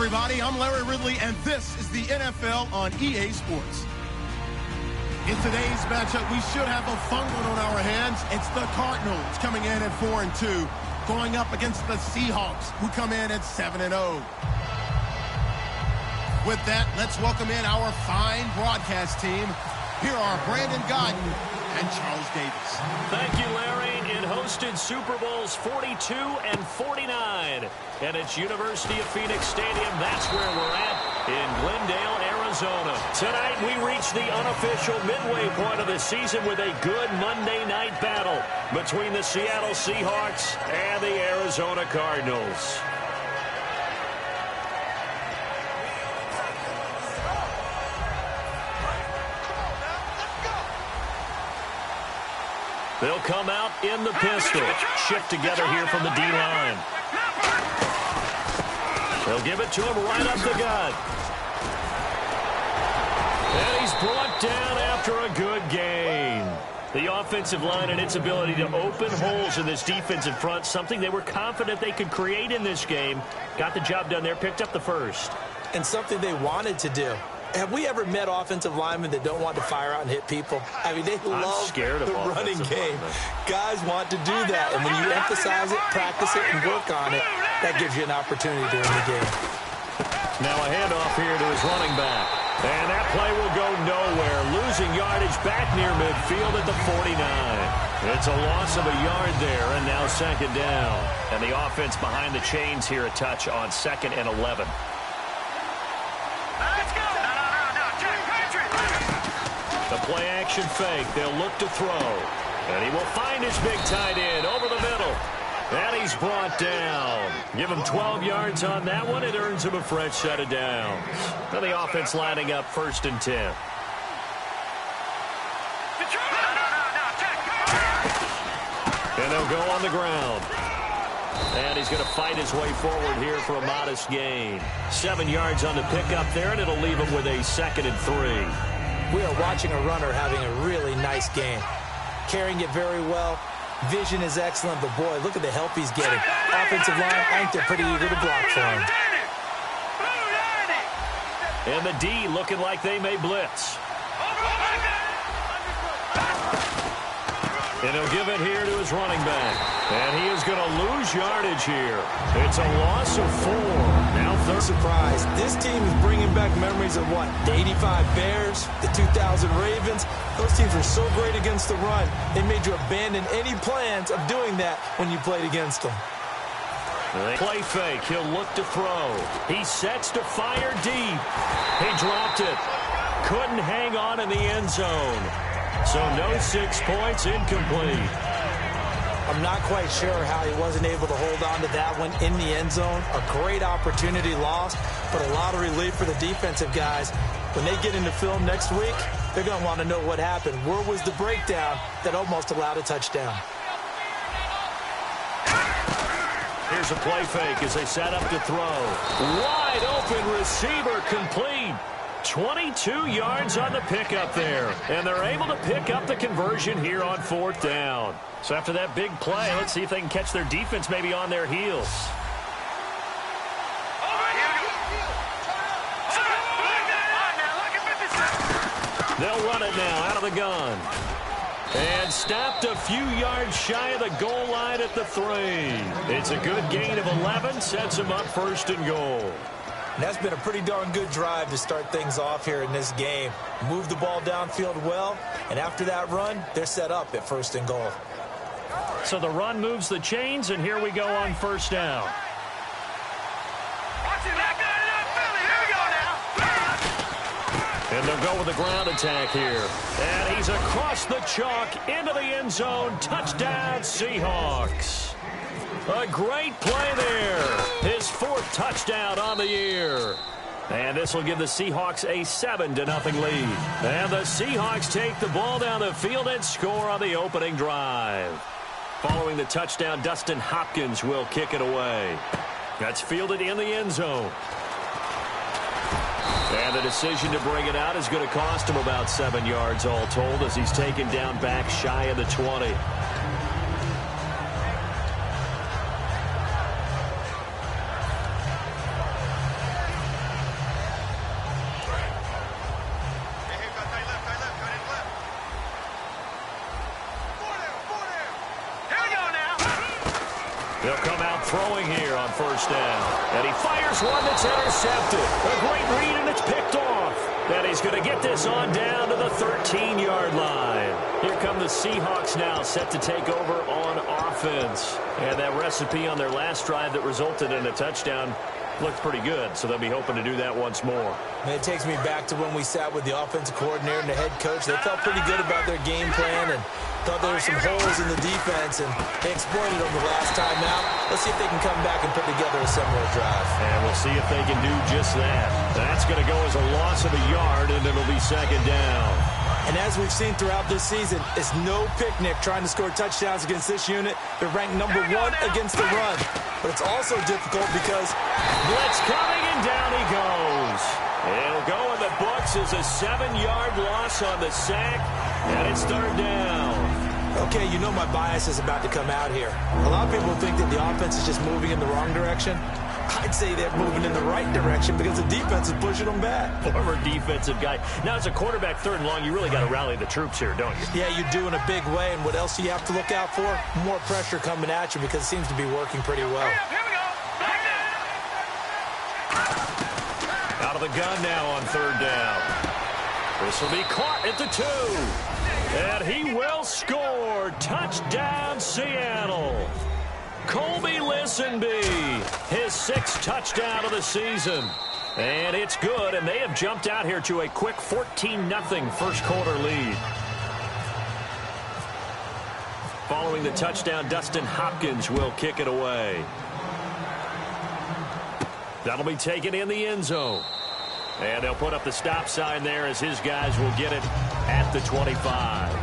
everybody. I'm Larry Ridley, and this is the NFL on EA Sports. In today's matchup, we should have a fun one on our hands. It's the Cardinals coming in at 4-2, going up against the Seahawks, who come in at 7-0. With that, let's welcome in our fine broadcast team. Here are Brandon Godden and Charles Davis. Thank you, Larry. It hosted Super Bowls 42 and 49. And it's University of Phoenix Stadium. That's where we're at in Glendale, Arizona. Tonight, we reach the unofficial midway point of the season with a good Monday night battle between the Seattle Seahawks and the Arizona Cardinals. They'll come out in the pistol. Shift together here from the D-line. They'll give it to him right up the gut. And he's brought down after a good gain. The offensive line and its ability to open holes in this defensive front, something they were confident they could create in this game. Got the job done there, picked up the first. And something they wanted to do. Have we ever met offensive linemen that don't want to fire out and hit people? I mean, they love the running game. Guys want to do that, and when you emphasize it, practice it, and work on it, that gives you an opportunity during the game. Now a handoff here to his running back. And that play will go nowhere. Losing yardage back near midfield at the 49. It's a loss of a yard there, and now second down. And the offense behind the chains here a touch on 2nd and 11. The play-action fake. They'll look to throw. And he will find his big tight end over the middle. And he's brought down. Give him 12 yards on that one. It earns him a fresh set of downs. Now the offense lining up 1st and 10. And they'll go on the ground. And he's going to fight his way forward here for a modest gain. 7 yards on the pickup there, and it'll leave him with a 2nd and 3. We are watching a runner having a really nice game. Carrying it very well. Vision is excellent, but boy, look at the help he's getting. Offensive line, I think they're pretty eager to block for him. And the D looking like they may blitz. And he'll give it here to his running back. And he is going to lose yardage here. It's a loss of 4. Now third. Surprise. This team is bringing back memories of what? The 85 Bears, the 2000 Ravens. Those teams were so great against the run. They made you abandon any plans of doing that when you played against them. Play fake. He'll look to throw. He sets to fire deep. He dropped it. Couldn't hang on in the end zone. So no 6 points, incomplete. I'm not quite sure how he wasn't able to hold on to that one in the end zone. A great opportunity lost, but a lot of relief for the defensive guys. When they get into film next week, they're going to want to know what happened. Where was the breakdown that almost allowed a touchdown? Here's a play fake as they set up to throw. Wide open receiver complete. 22 yards on the pickup there. And they're able to pick up the conversion here on 4th down. So after that big play, let's see if they can catch their defense maybe on their heels. They'll run it now out of the gun. And stopped a few yards shy of the goal line at the 3. It's a good gain of 11. Sets them up 1st and goal. And that's been a pretty darn good drive to start things off here in this game. Move the ball downfield well, and after that run, they're set up at 1st and goal. So the run moves the chains, and here we go on 1st down. And they'll go with the ground attack here. And he's across the chalk into the end zone. Touchdown, Seahawks. A great play there. His 4th touchdown on the year. And this will give the Seahawks a 7-0 lead. And the Seahawks take the ball down the field and score on the opening drive. Following the touchdown, Dustin Hopkins will kick it away. That's fielded in the end zone. And the decision to bring it out is going to cost him about 7 yards all told as he's taken down back shy of the 20. throwing here on first down. And he fires one that's intercepted. A great read, and it's picked off. And he's going to get this on down to the 13-yard line. Here come the Seahawks now, set to take over on offense. And that recipe on their last drive that resulted in a touchdown looked pretty good, so they'll be hoping to do that once more. And it takes me back to when we sat with the offensive coordinator and the head coach. They felt pretty good about their game plan and thought there were some holes in the defense, and they exploited them the last time out. Let's see if they can come back and put together a similar drive. And we'll see if they can do just that. That's going to go as a loss of a yard, and it'll be second down. And as we've seen throughout this season, it's no picnic trying to score touchdowns against this unit. They're ranked number 1 against the run. But it's also difficult because blitz coming, and down he goes. It'll go in the books as a 7-yard loss on the sack, and it's third down. Okay, you know my bias is about to come out here. A lot of people think that the offense is just moving in the wrong direction. I'd say they're moving in the right direction because the defense is pushing them back. Former defensive guy. Now, as a quarterback, third and long, you really got to rally the troops here, don't you? Yeah, you do in a big way. And what else do you have to look out for? More pressure coming at you because it seems to be working pretty well. Here we go. Out of the gun now on third down. This will be caught at the 2. And he will score. Touchdown, Seattle. Colby Listenby, his 6th touchdown of the season. And it's good, and they have jumped out here to a quick 14-0 first quarter lead. Following the touchdown, Dustin Hopkins will kick it away. That'll be taken in the end zone. And they'll put up the stop sign there as his guys will get it at the 25.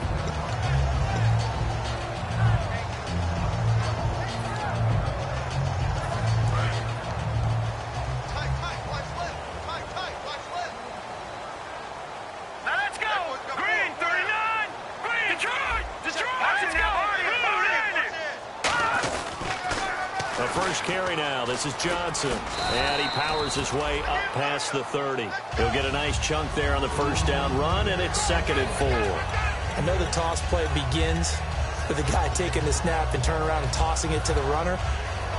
Carry now. This is Johnson. And he powers his way up past the 30. He'll get a nice chunk there on the first down run, and it's 2nd and 4. I know the toss play begins with the guy taking the snap and turn around and tossing it to the runner.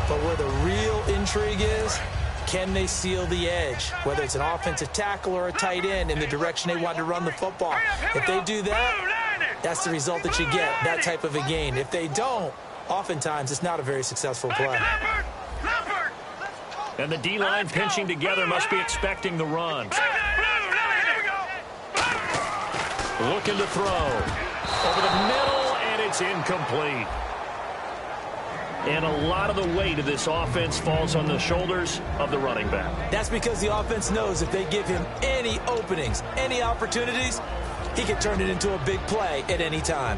But where the real intrigue is, can they seal the edge? Whether it's an offensive tackle or a tight end in the direction they want to run the football. If they do that, that's the result that you get, that type of a gain. If they don't, oftentimes it's not a very successful play. And the D-line pinching together must be expecting the run. Looking to throw. Over the middle, and it's incomplete. And a lot of the weight of this offense falls on the shoulders of the running back. That's because the offense knows if they give him any openings, any opportunities, he can turn it into a big play at any time.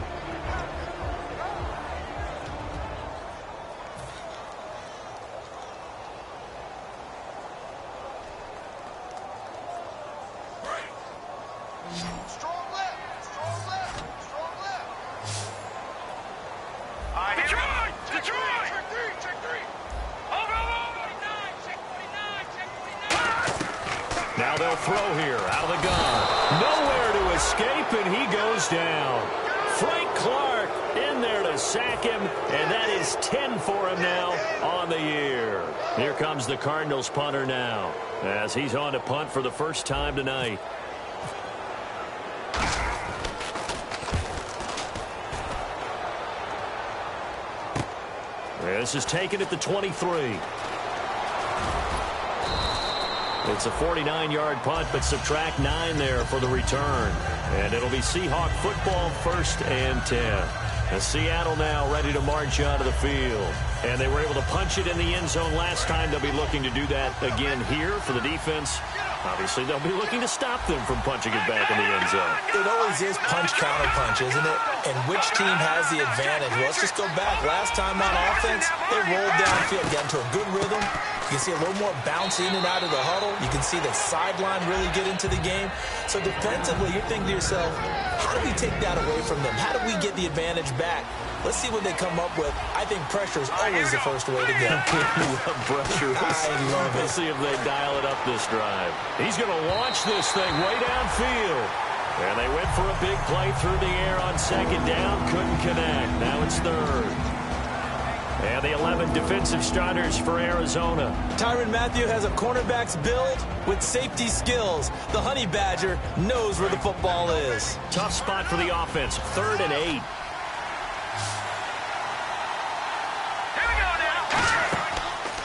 Now they'll throw here out of the gun. Nowhere to escape, and he goes down. Frank Clark in there to sack him, and that is 10 for him now on the year. Here comes the Cardinals punter now as he's on to punt for the first time tonight. This is taken at the 23. It's a 49-yard punt, but subtract 9 there for the return. And it'll be Seahawk football, 1st and 10. And Seattle now ready to march onto the field. And they were able to punch it in the end zone last time. They'll be looking to do that again here for the defense. Obviously, they'll be looking to stop them from punching it back in the end zone. It always is punch-counter-punch, isn't it? And which team has the advantage? Well, let's just go back. Last time on offense, they rolled downfield, got into a good rhythm. You can see a little more bounce in and out of the huddle. You can see the sideline really get into the game. So defensively, you're thinking to yourself, how do we take that away from them? How do we get the advantage back? Let's see what they come up with. I think pressure is always the first way to go. Pressure. I love it. We'll see if they dial it up this drive. He's going to launch this thing way downfield. And they went for a big play through the air on 2nd down. Couldn't connect. Now it's 3rd. And the 11 defensive starters for Arizona. Tyrann Mathieu has a cornerback's build with safety skills. The Honey Badger knows where the football is. Tough spot for the offense, 3rd and 8.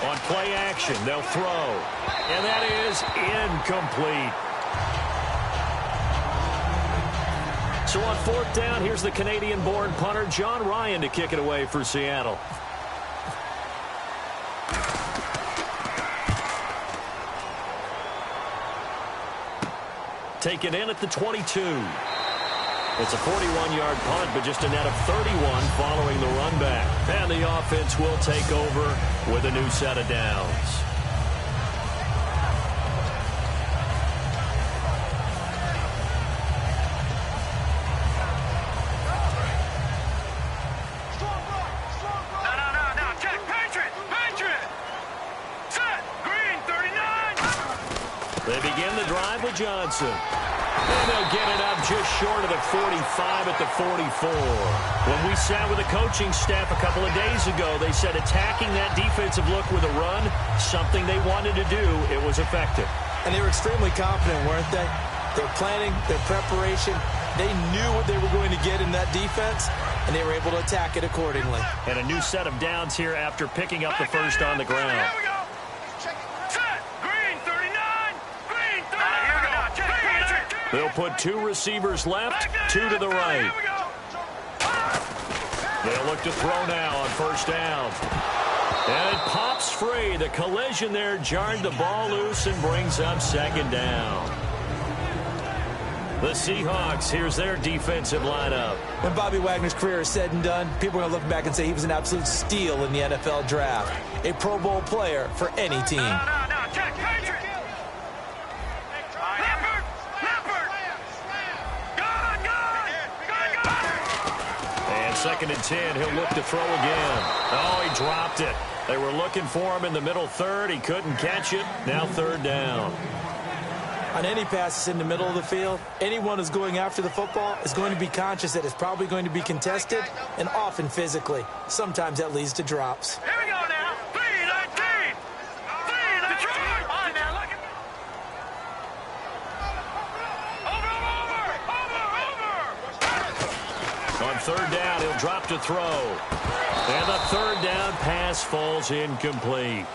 On play action, they'll throw. And that is incomplete. So on 4th down, here's the Canadian-born punter, John Ryan, to kick it away for Seattle. Taken in at the 22. It's a 41-yard punt, but just a net of 31 following the run back. And the offense will take over with a new set of downs. They begin the drive with Johnson. And they'll get it up just short of the 45 at the 44. When we sat with the coaching staff a couple of days ago, they said attacking that defensive look with a run, something they wanted to do, it was effective. And they were extremely confident, weren't they? Their planning, their preparation, they knew what they were going to get in that defense, and they were able to attack it accordingly. And a new set of downs here after picking up the first on the ground. They'll put 2 receivers left, 2 to the right. They'll look to throw now on 1st down. And it pops free. The collision there jarred the ball loose and brings up 2nd down. The Seahawks, here's their defensive lineup. When Bobby Wagner's career is said and done, people are going to look back and say he was an absolute steal in the NFL draft. A Pro Bowl player for any team. And 2nd and 10, he'll look to throw again. Oh, he dropped it. They were looking for him in the middle 3rd. He couldn't catch it. Now 3rd down. On any passes in the middle of the field, anyone who's going after the football is going to be conscious that it's probably going to be contested, and often physically. Sometimes that leads to drops. Here we go now. 3-19. 3-19. On now, look at over. On 3rd down, he'll drop to throw. And the 3rd down pass falls incomplete.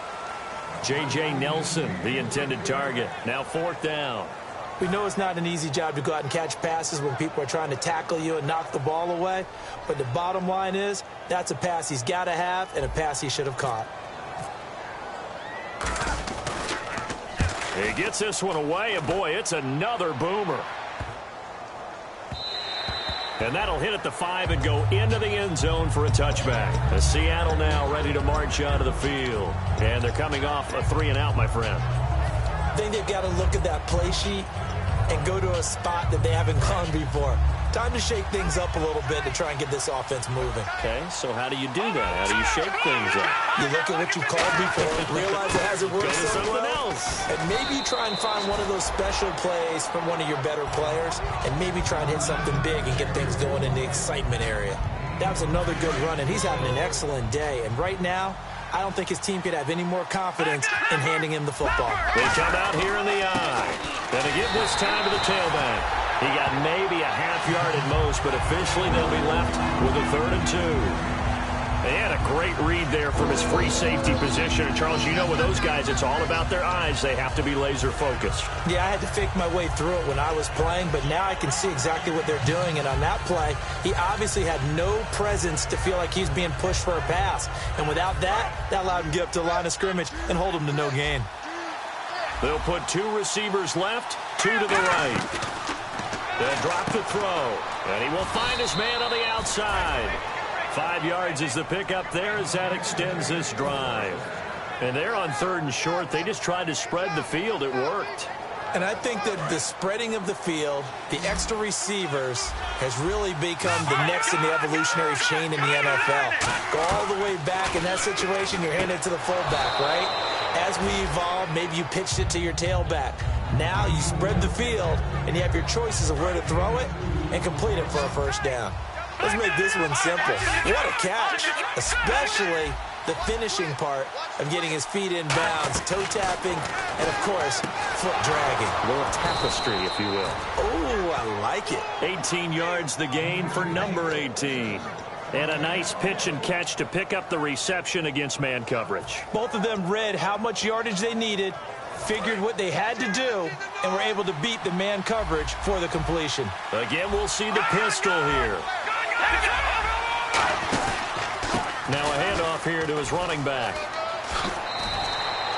J.J. Nelson, the intended target. Now 4th down. We know it's not an easy job to go out and catch passes when people are trying to tackle you and knock the ball away. But the bottom line is, that's a pass he's got to have and a pass he should have caught. He gets this one away, and boy, it's another boomer. And that'll hit at the 5 and go into the end zone for a touchback. As Seattle now ready to march onto the field. And they're coming off a 3-and-out, my friend. I think they've got to look at that play sheet and go to a spot that they haven't gone before. Time to shake things up a little bit to try and get this offense moving. Okay, so how do you do that? How do you shake things up? You look at what you called before, realize it hasn't worked so something well, else. and maybe try and find one of those special plays from one of your better players, and maybe try and hit something big and get things going in the excitement area. That was another good run, and he's having an excellent day. And right now, I don't think his team could have any more confidence in handing him the football. They come out here in the eye. Then they give this time to the tailback. He got maybe a half yard at most, but officially they'll be left with a 3rd and 2. They had a great read there from his free safety position. And, Charles, you know with those guys, it's all about their eyes. They have to be laser focused. Yeah, I had to fake my way through it when I was playing, but now I can see exactly what they're doing. And on that play, he obviously had no presence to feel like he's being pushed for a pass. And without that, that allowed him to get up to the line of scrimmage and hold him to no gain. They'll put 2 receivers left, 2 to the right. They'll drop the throw, and he will find his man on the outside. 5 yards is the pickup there as that extends this drive. And they're on 3rd and short. They just tried to spread the field. It worked. And I think that the spreading of the field, the extra receivers, has really become the next in the evolutionary chain in the NFL. Go all the way back in that situation, you're handing it to the fullback, right? As we evolve, maybe you pitched it to your tailback. Now you spread the field, and you have your choices of where to throw it and complete it for a 1st down. Let's make this one simple. What a catch, especially the finishing part of getting his feet in bounds, toe tapping, and, of course, foot dragging. A little tapestry, if you will. Oh, I like it. 18 yards the gain for number 18. And a nice pitch and catch to pick up the reception against man coverage. Both of them read how much yardage they needed, figured what they had to do, and were able to beat the man coverage for the completion. Again, we'll see the pistol here. Now a handoff here to his running back.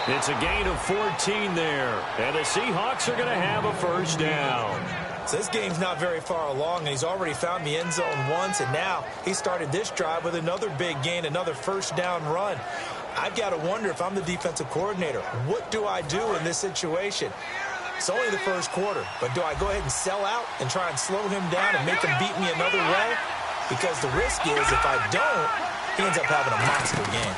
It's a gain of 14 there. And the Seahawks are going to have a first down. So this game's not very far along, and he's already found the end zone once, and now he started this drive with another big gain, another first down run. I've got to wonder if I'm the defensive coordinator, what do I do in this situation? It's only the first quarter, but do I go ahead and sell out and try and slow him down and make him beat me another way? Because the risk is if I don't, he ends up having a monster game.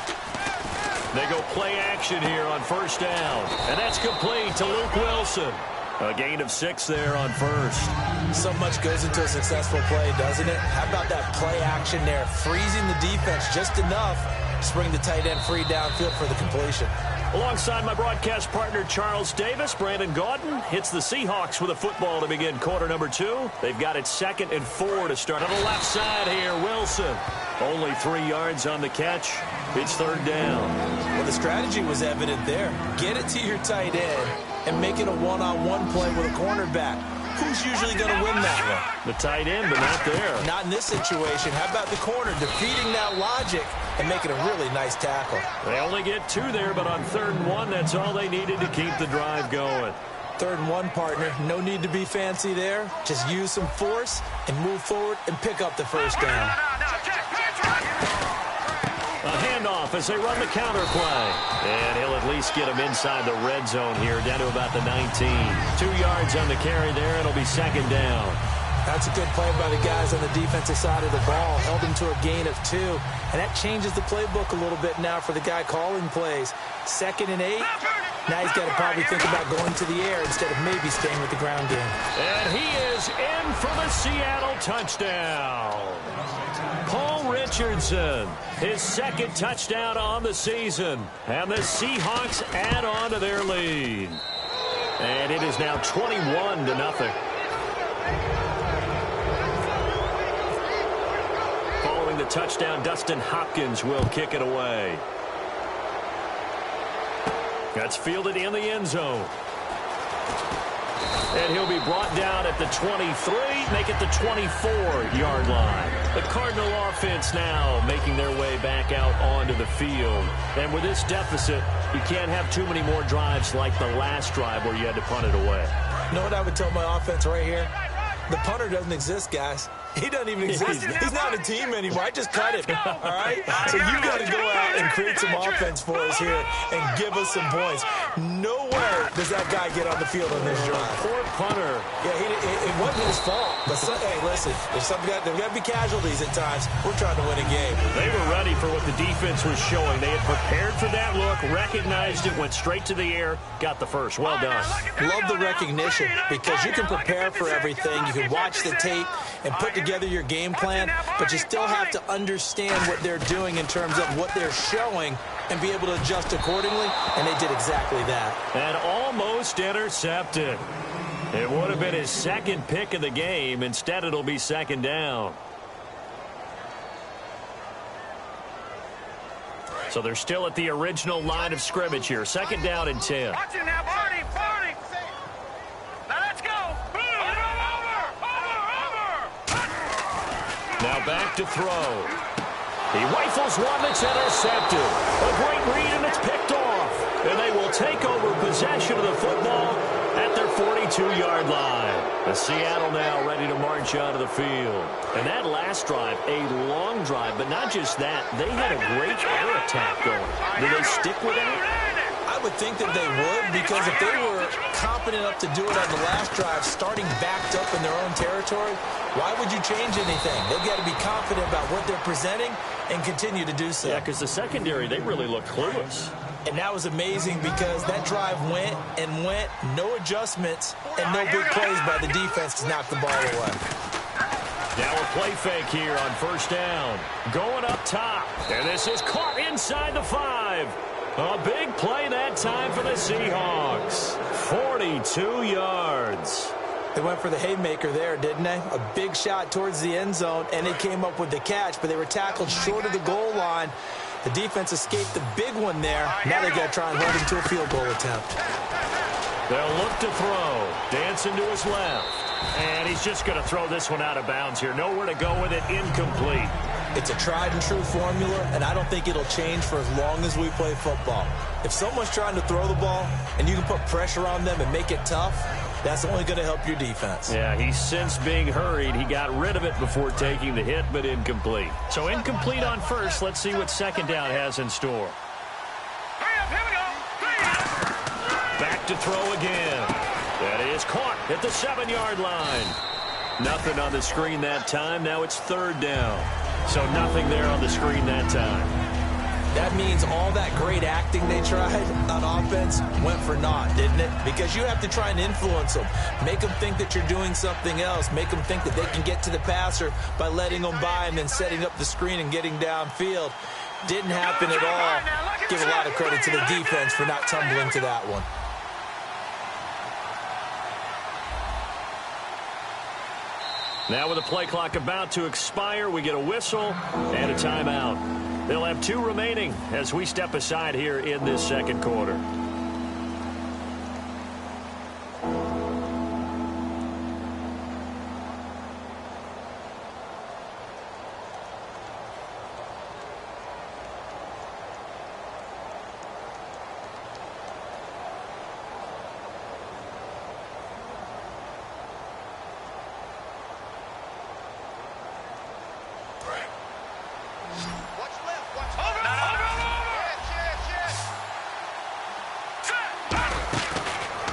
They go play action here on first down, and that's complete to Luke Wilson. A gain of 6 there on first. So much goes into a successful play, doesn't it? How about that play action there, freezing the defense just enough to bring the tight end free downfield for the completion. Alongside my broadcast partner, Charles Davis, Brandon Gaudin hits the Seahawks with a football to begin quarter number 2. They've got it 2nd and 4 to start. On the left side here, Wilson. Only 3 yards on the catch. It's 3rd down. Well, the strategy was evident there. Get it to your tight end and make it a one-on-one play with a cornerback. Who's usually going to win that one? The tight end, but not there. Not in this situation. How about the corner defeating that logic and making a really nice tackle? They only get 2 there, but on 3rd and 1, that's all they needed to keep the drive going. 3rd and 1, partner. No need to be fancy there. Just use some force and move forward and pick up the first down. A handoff as they run the counter play. And he'll at least get him inside the red zone here, down to about the 19. 2 yards on the carry there. It'll be 2nd down. That's a good play by the guys on the defensive side of the ball. Held him to a gain of 2. And that changes the playbook a little bit now for the guy calling plays. 2nd and 8. Now he's got to probably think about going to the air instead of maybe staying with the ground game. And he is in for the Seattle touchdown. Paul Richardson, his 2nd touchdown on the season. And the Seahawks add on to their lead. And it is now 21-0. Following the touchdown, Dustin Hopkins will kick it away. That's fielded in the end zone. And he'll be brought down at the 23, make it the 24-yard line. The Cardinal offense now making their way back out onto the field. And with this deficit, you can't have too many more drives like the last drive where you had to punt it away. You know what I would tell my offense right here? The punter doesn't exist, guys. He doesn't even exist. He's not a team anymore. I just cut him. All right? So you got to go out and create some offense for us here and give us some points. No way does that guy get on the field on this drive. Poor punter. Yeah, it wasn't his fault. But, hey, listen, there's got to be casualties at times. We're trying to win a game. They were ready for what the defense was showing. They had prepared for that look, recognized it, went straight to the air, got the first. Well done. Love the recognition because you can prepare for everything. You can watch the tape and put together your game plan, but you still have to understand what they're doing in terms of what they're showing and be able to adjust accordingly, and they did exactly that. And almost intercepted. It would have been his 2nd pick of the game. Instead, it'll be 2nd down. So they're still at the original line of scrimmage here. 2nd down and 10. Watch it now, Barney. Now let's go. Now back to throw. He rifles one that's intercepted. A great read, and it's picked off. And they will take over possession of the football at their 42-yard line. The Seattle now ready to march out of the field. And that last drive, a long drive, but not just that. They had a great air attack going. Do they stick with that? I would think that they would, because if they were confident enough to do it on the last drive, starting backed up in their own territory, why would you change anything? They've got to be confident about what they're presenting and continue to do so. Yeah, because the secondary, they really looked clueless. And that was amazing because that drive went and went, no adjustments, and no big plays by the defense to knock the ball away. Now a play fake here on first down. Going up top. And this is caught inside the 5. A big play that time for the Seahawks. 42 yards. They went for the haymaker there, didn't they? A big shot towards the end zone, and they came up with the catch, but they were tackled short of the goal line. The defense escaped the big one there. Now they got to try and hold him to a field goal attempt. They'll look to throw. Dancing to his left. And he's just going to throw this one out of bounds here. Nowhere to go with it. Incomplete. It's a tried-and-true formula, and I don't think it'll change for as long as we play football. If someone's trying to throw the ball and you can put pressure on them and make it tough, that's only going to help your defense. Yeah, he's since being hurried. He got rid of it before taking the hit, but incomplete. So incomplete on first. Let's see what second down has in store. Here we go. Back to throw again. That is caught at the 7-yard line. Nothing on the screen that time. Now it's third down. So nothing there on the screen that time. That means all that great acting they tried on offense went for naught, didn't it? Because you have to try and influence them. Make them think that you're doing something else. Make them think that they can get to the passer by letting them by and then setting up the screen and getting downfield. Didn't happen at all. Give a lot of credit to the defense for not tumbling to that one. Now with the play clock about to expire, we get a whistle and a timeout. They'll have 2 remaining as we step aside here in this second quarter.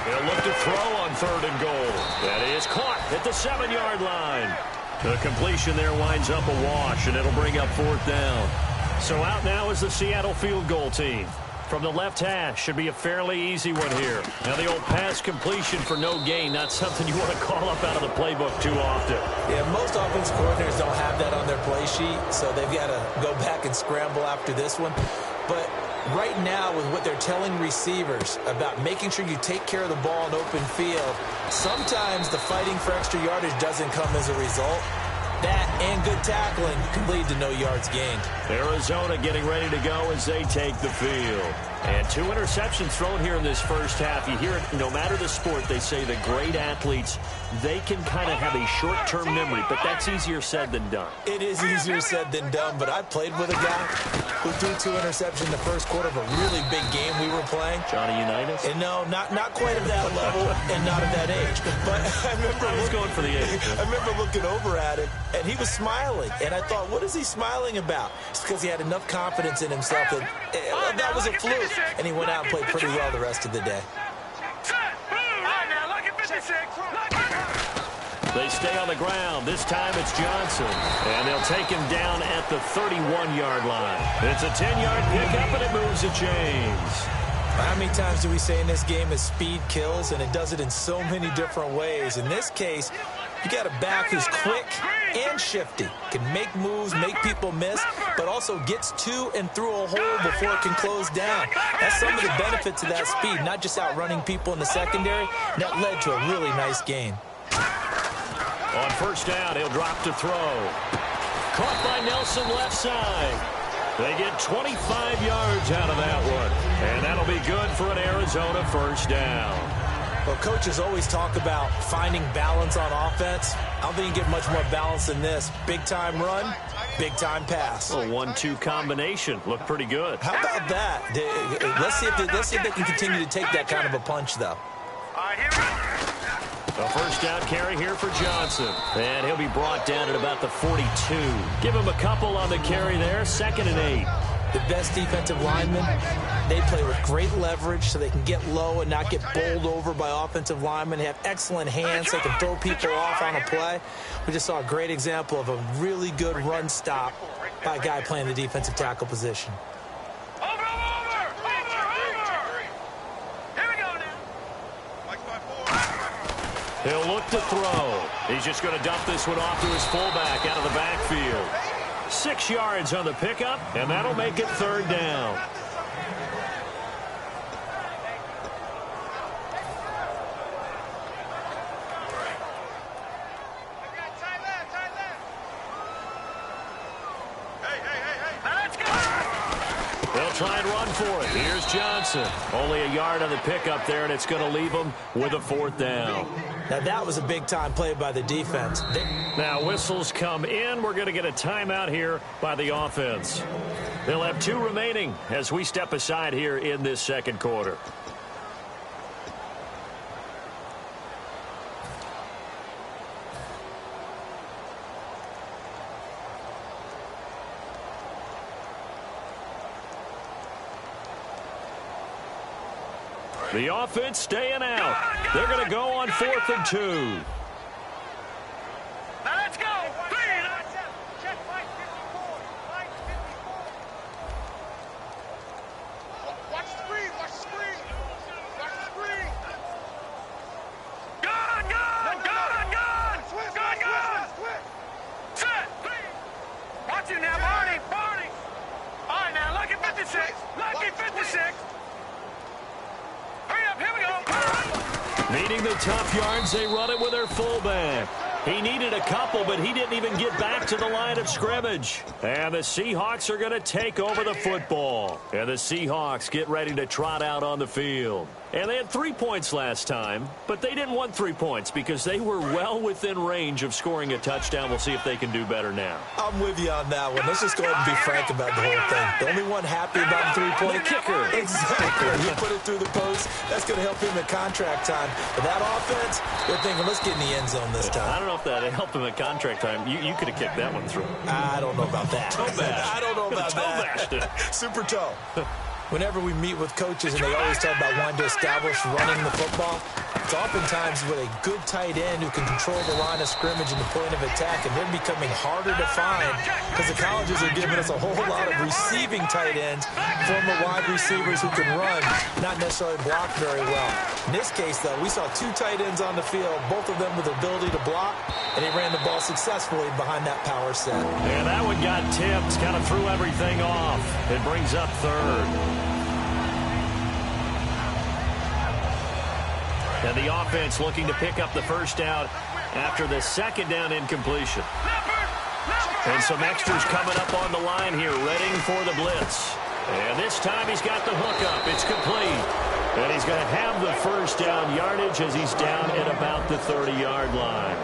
They'll look to throw on 3rd and goal. That is caught at the 7-yard line. The completion there winds up a wash, and it'll bring up 4th down. So out now is the Seattle field goal team. From the left hash, should be a fairly easy one here. Now the old pass completion for no gain, not something you want to call up out of the playbook too often. Yeah, most offensive coordinators don't have that on their play sheet, so they've got to go back and scramble after this one. But right now, with what they're telling receivers about making sure you take care of the ball in open field, sometimes the fighting for extra yardage doesn't come as a result. That and good tackling can lead to no yards gained. Arizona getting ready to go as they take the field. And 2 interceptions thrown here in this first half. You hear it, no matter the sport, they say the great athletes, they can kind of have a short-term memory, but that's easier said than done. It is easier said than done, but I played with a guy who threw 2 interceptions in the first quarter of a really big game we were playing. Johnny Unitas? And no, not quite at that level and not at that age. But I remember going for the age. I remember looking over at him, and he was smiling. And I thought, what is he smiling about? It's because he had enough confidence in himself that that was a fluke. And he went out and played pretty well the rest of the day. They stay on the ground. This time it's Johnson. And they'll take him down at the 31-yard line. It's a 10-yard pickup, and it moves the chains. How many times do we say in this game is speed kills, and it does it in so many different ways. In this case, you got a back who's quick and shifty, can make moves, make people miss, but also gets to and through a hole before it can close down. That's some of the benefits of that speed, not just outrunning people in the secondary. That led to a really nice gain. On first down, he'll drop to throw. Caught by Nelson left side. They get 25 yards out of that one. And that'll be good for an Arizona first down. Well, coaches always talk about finding balance on offense. I don't think you get much more balance than this. Big-time run, big-time pass. A 1-2 combination. Looked pretty good. How about that? Let's see if they can continue to take that kind of a punch, though. All right, here we go. A first down carry here for Johnson. And he'll be brought down at about the 42. Give him a couple on the carry there. 2nd and 8. The best defensive linemen, they play with great leverage so they can get low and not get bowled over by offensive linemen. They have excellent hands. They can throw people off on a play. We just saw a great example of a really good run stop by a guy playing the defensive tackle position. Over. Here we go now. He'll look to throw. He's just going to dump this one off to his fullback out of the backfield. 6 yards on the pickup, and that'll make it 3rd down. Try and run for it. Here's Johnson. Only a yard on the pickup there, and it's going to leave him with a 4th down. Now, that was a big-time play by the defense. Now, whistles come in. We're going to get a timeout here by the offense. They'll have 2 remaining as we step aside here in this 2nd quarter. The offense staying out. They're going to go on 4th and 2. Now let's go. Check 54. Watch the screen. Watch the screen. Watch the screen. Gun. Set. Watch it now, Barney. All right, now, lucky 56. Lucky 56. Here we go. Needing the tough yards, they run it with their fullback. He needed a couple, but he didn't even get back to the line of scrimmage. And the Seahawks are going to take over the football. And the Seahawks get ready to trot out on the field. And they had 3 points last time, but they didn't want 3 points because they were well within range of scoring a touchdown. We'll see if they can do better now. I'm with you on that one. Let's just go ahead and be frank about the whole thing. The only one happy about the 3-point kicker. Exactly. You put it through the post. That's going to help him at contract time. But that offense, they're thinking, let's get in the end zone this time. I don't know if that helped him at contract time. You could have kicked that one through. I don't know about that. I don't know about that. Super toe. Whenever we meet with coaches and they always talk about wanting to establish running the football, it's oftentimes with a good tight end who can control the line of scrimmage and the point of attack, and they're becoming harder to find because the colleges are giving us a whole lot of receiving tight ends, former wide receivers who can run, not necessarily block very well. In this case, though, we saw 2 tight ends on the field, both of them with the ability to block, and he ran the ball successfully behind that power set. And that one got tipped, kind of threw everything off. It brings up 3rd. And the offense looking to pick up the 1st down after the 2nd down incompletion. And some extras coming up on the line here, readying for the blitz. And this time he's got the hook up. It's complete. And he's going to have the 1st down yardage as he's down at about the 30-yard line.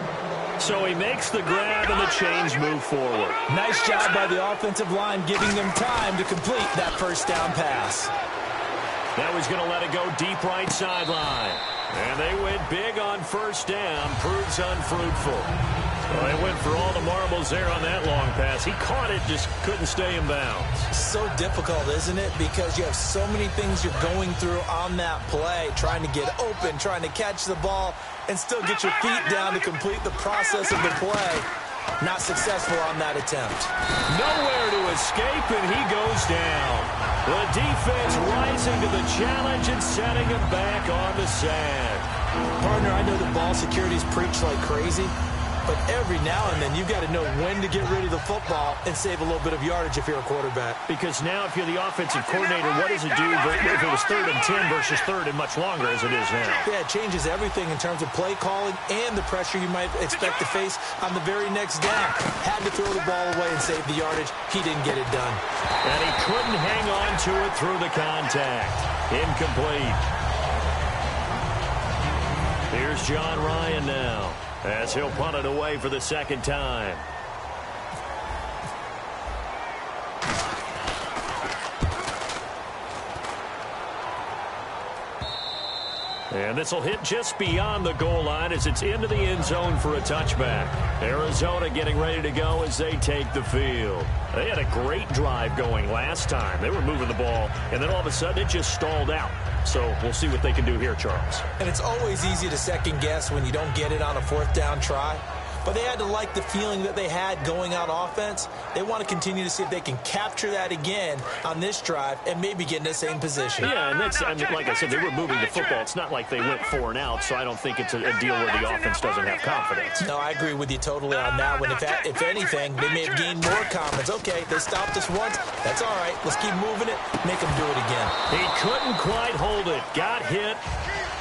So he makes the grab and the chains move forward. Nice job by the offensive line giving them time to complete that 1st down pass. Now he's going to let it go deep right sideline. And they went big on 1st down. Proves unfruitful. Well, they went for all the marbles there on that long pass. He caught it, just couldn't stay in bounds. So difficult, isn't it? Because you have so many things you're going through on that play, trying to get open, trying to catch the ball, and still get your feet down to complete the process of the play. Not successful on that attempt. Nowhere to escape, and he goes down. The defense rising to the challenge and setting him back on the sack. Partner, I know the ball security's preached like crazy, but every now and then you've got to know when to get rid of the football and save a little bit of yardage if you're a quarterback. Because now if you're the offensive coordinator, what does it do if it was 3rd and 10 versus 3rd and much longer as it is now? Yeah, it changes everything in terms of play calling and the pressure you might expect to face on the very next down. Had to throw the ball away and save the yardage. He didn't get it done. And he couldn't hang on to it through the contact. Incomplete. Here's John Ryan now, as he'll punt it away for the 2nd time. And this will hit just beyond the goal line as it's into the end zone for a touchback. Arizona getting ready to go as they take the field. They had a great drive going last time. They were moving the ball, and then all of a sudden it just stalled out. So we'll see what they can do here, Charles. And it's always easy to second guess when you don't get it on a 4th down try. but they had to like the feeling that they had going out offense. They want to continue to see if they can capture that again on this drive and maybe get in the same position. Yeah, and that's, I mean, like I said, they were moving the football. It's not like they went 4 and out, so I don't think it's a deal where the offense doesn't have confidence. No, I agree with you totally on that one. If anything, they may have gained more confidence. Okay, they stopped us once. That's all right. Let's keep moving it. Make them do it again. He couldn't quite hold it. Got hit.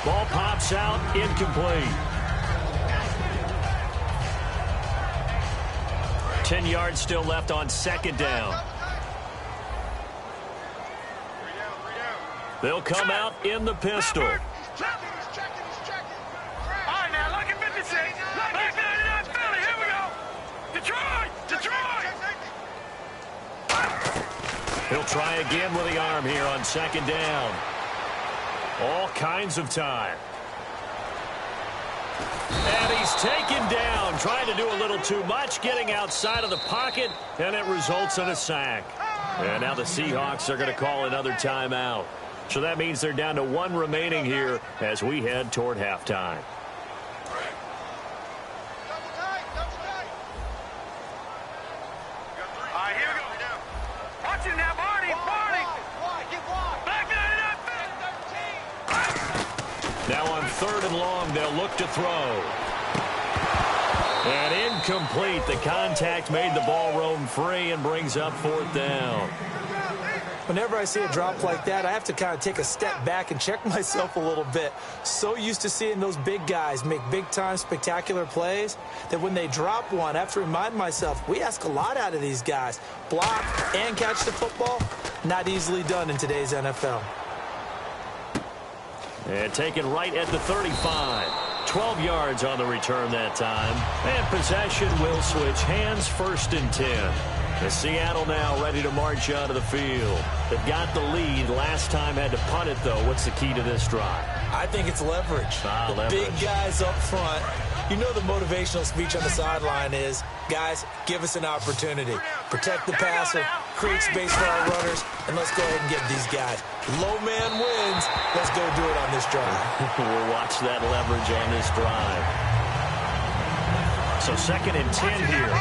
Ball pops out. Incomplete. 10 yards still left on second down. They'll come out in the pistol. All right, now, look at 56. Look at Philly. Here we go. Detroit. He'll try again with the arm here on second down. All kinds of time. And he's taken down, trying to do a little too much, getting outside of the pocket, and it results in a sack. And now the Seahawks are going to call another timeout. So that means they're down to 1 remaining here as we head toward halftime. All right, here we go. Watch it now, Barney. Now on 3rd and long, they'll look to throw. And incomplete. The contact made the ball roam free and brings up 4th down. Whenever I see a drop like that, I have to kind of take a step back and check myself a little bit. So used to seeing those big guys make big-time spectacular plays that when they drop one, I have to remind myself, we ask a lot out of these guys. Block and catch the football, not easily done in today's NFL. And taken right at the 35. 12 yards on the return that time. And possession will switch hands, 1st and 10. The Seattle now ready to march out of the field. They've got the lead. Last time had to punt it, though. What's the key to this drive? I think it's leverage. Leverage. Big guys up front. You know the motivational speech on the sideline is, guys, give us an opportunity. Protect the passer, create space for our runners, and let's go ahead and get these guys. Low man wins. Let's go do it on this drive. We'll watch that leverage on this drive. So 2nd and 10 here.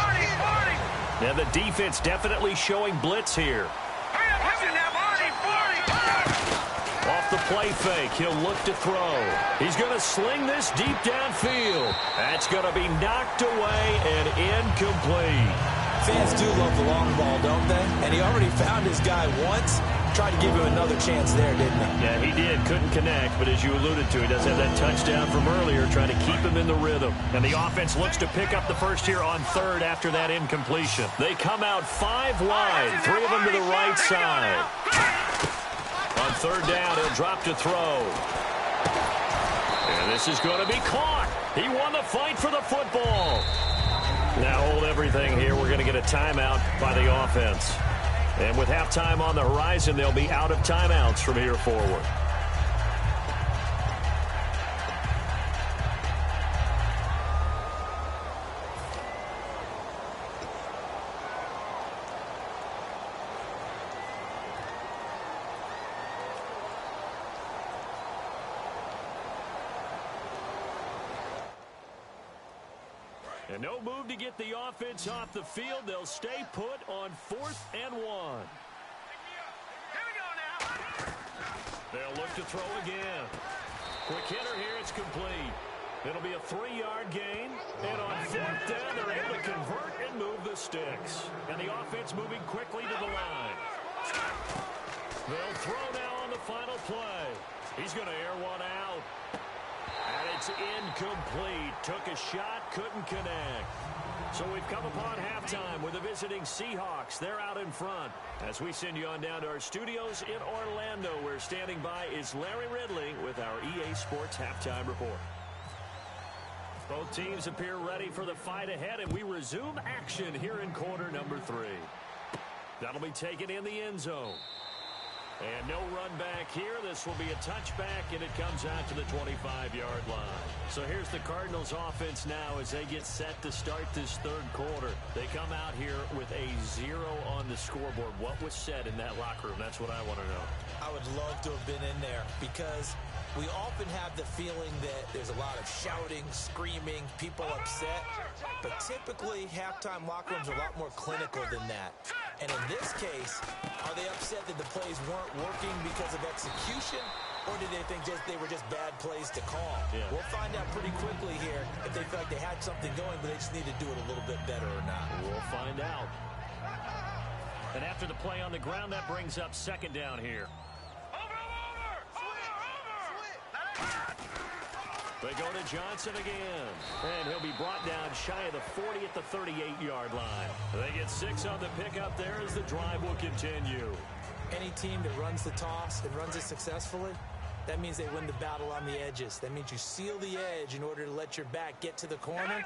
Now the defense definitely showing blitz here. Off the play fake, he'll look to throw. He's going to sling this deep downfield. That's going to be knocked away and incomplete. Fans do love the long ball, don't they? And he already found his guy once. Tried to give him another chance there, didn't he? Yeah, he did. Couldn't connect, but as you alluded to, he does have that touchdown from earlier, trying to keep him in the rhythm. And the offense looks to pick up the first here on 3rd after that incompletion. They come out 5 wide, 3 of them to the right side. On 3rd down, he'll drop to throw. And this is going to be caught. He won the fight for the football. Now hold everything here. We're going to get a timeout by the offense. And with halftime on the horizon, they'll be out of timeouts from here forward. And no move to get the offense off the field. They'll stay put on 4th and 1. They'll look to throw again. Quick hitter here. It's complete. It'll be a 3-yard gain. And on 4th down, they're able to convert and move the sticks. And the offense moving quickly to the line. They'll throw now on the final play. He's going to air one out. And it's incomplete. Took a shot, couldn't connect. So we've come upon halftime with the visiting Seahawks. They're out in front. As we send you on down to our studios in Orlando, where standing by is Larry Ridley with our EA Sports Halftime Report. Both teams appear ready for the fight ahead, and we resume action here in quarter number 3. That'll be taken in the end zone. And no run back here. This will be a touchback, and it comes out to the 25-yard line. So here's the Cardinals offense now as they get set to start this third quarter. They come out here with a 0 on the scoreboard. What was said in that locker room? That's what I want to know. I would love to have been in there because we often have the feeling that there's a lot of shouting, screaming, people upset. But typically, halftime locker rooms are a lot more clinical than that. And in this case, are they upset that the plays weren't working because of execution, or did they think they were just bad plays to call? Yeah. We'll find out pretty quickly here if they feel like they had something going, but they just need to do it a little bit better or not. We'll find out. And after the play on the ground, that brings up second down here. They go to Johnson again, and he'll be brought down shy of the 40 at the 38-yard line. They get 6 on the pickup there as the drive will continue. Any team that runs the toss and runs it successfully, that means they win the battle on the edges. That means you seal the edge in order to let your back get to the corner.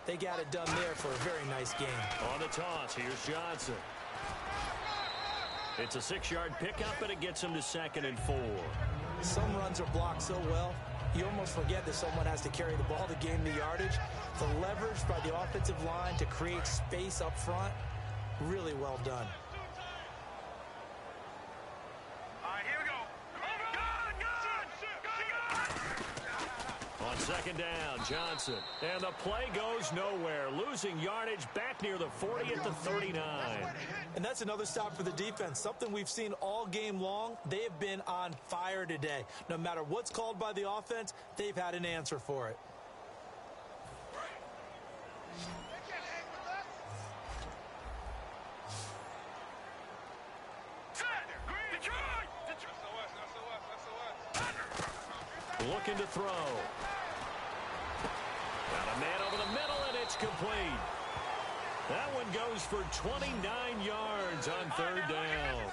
They got it done there for a very nice game. On the toss, here's Johnson. It's a 6-yard pickup, and it gets him to 2nd and 4. Some runs are blocked so well, you almost forget that someone has to carry the ball to gain the yardage. The leverage by the offensive line to create space up front, really well done. All right, here we go. On second down, Johnson. And the play goes nowhere. Losing yardage back near the 40 at the 39. And that's another stop for the defense. Something we've seen all game long. They have been on fire today. No matter what's called by the offense, they've had an answer for it. Looking to throw. Got a man over the middle, and it's complete. That one goes for 29 yards on third down.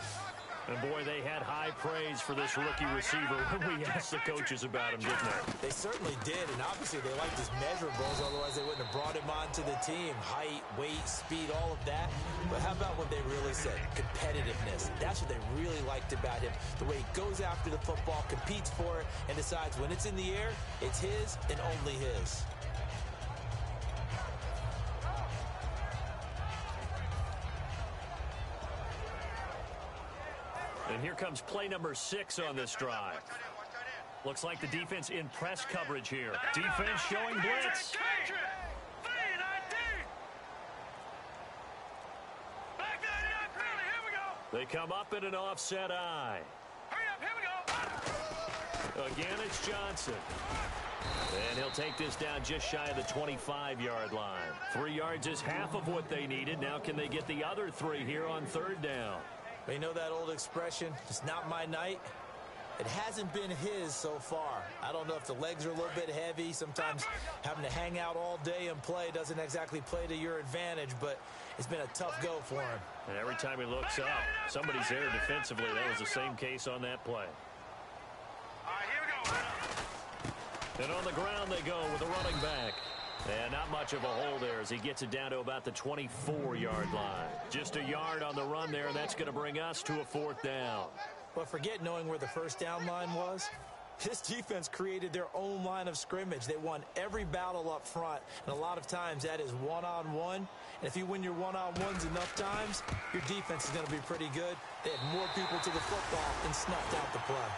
And, boy, they had high praise for this rookie receiver when we asked the coaches about him, didn't they? They certainly did, and obviously they liked his measurables, otherwise they wouldn't have brought him onto the team. Height, weight, speed, all of that. But how about what they really said? Competitiveness. That's what they really liked about him. The way he goes after the football, competes for it, and decides when it's in the air, it's his and only his. And here comes play number 6 on this drive. Looks like the defense in press coverage here. Defense showing blitz. They come up in an offset eye. Again, it's Johnson. And he'll take this down just shy of the 25-yard line. 3 yards is half of what they needed. Now can they get the other 3 here on third down? You know that old expression, it's not my night? It hasn't been his so far. I don't know if the legs are a little bit heavy. Sometimes having to hang out all day and play doesn't exactly play to your advantage, but it's been a tough go for him. And every time he looks up, somebody's there defensively. That was the same case on that play. All right, here we go. And on the ground they go with a running back. And not much of a hole there as he gets it down to about the 24-yard line. Just a yard on the run there, and that's going to bring us to a 4th down. But forget knowing where the first down line was. This defense created their own line of scrimmage. They won every battle up front, and a lot of times that is one-on-one. And if you win your one-on-ones enough times, your defense is going to be pretty good. They had more people to the football and snuffed out the play.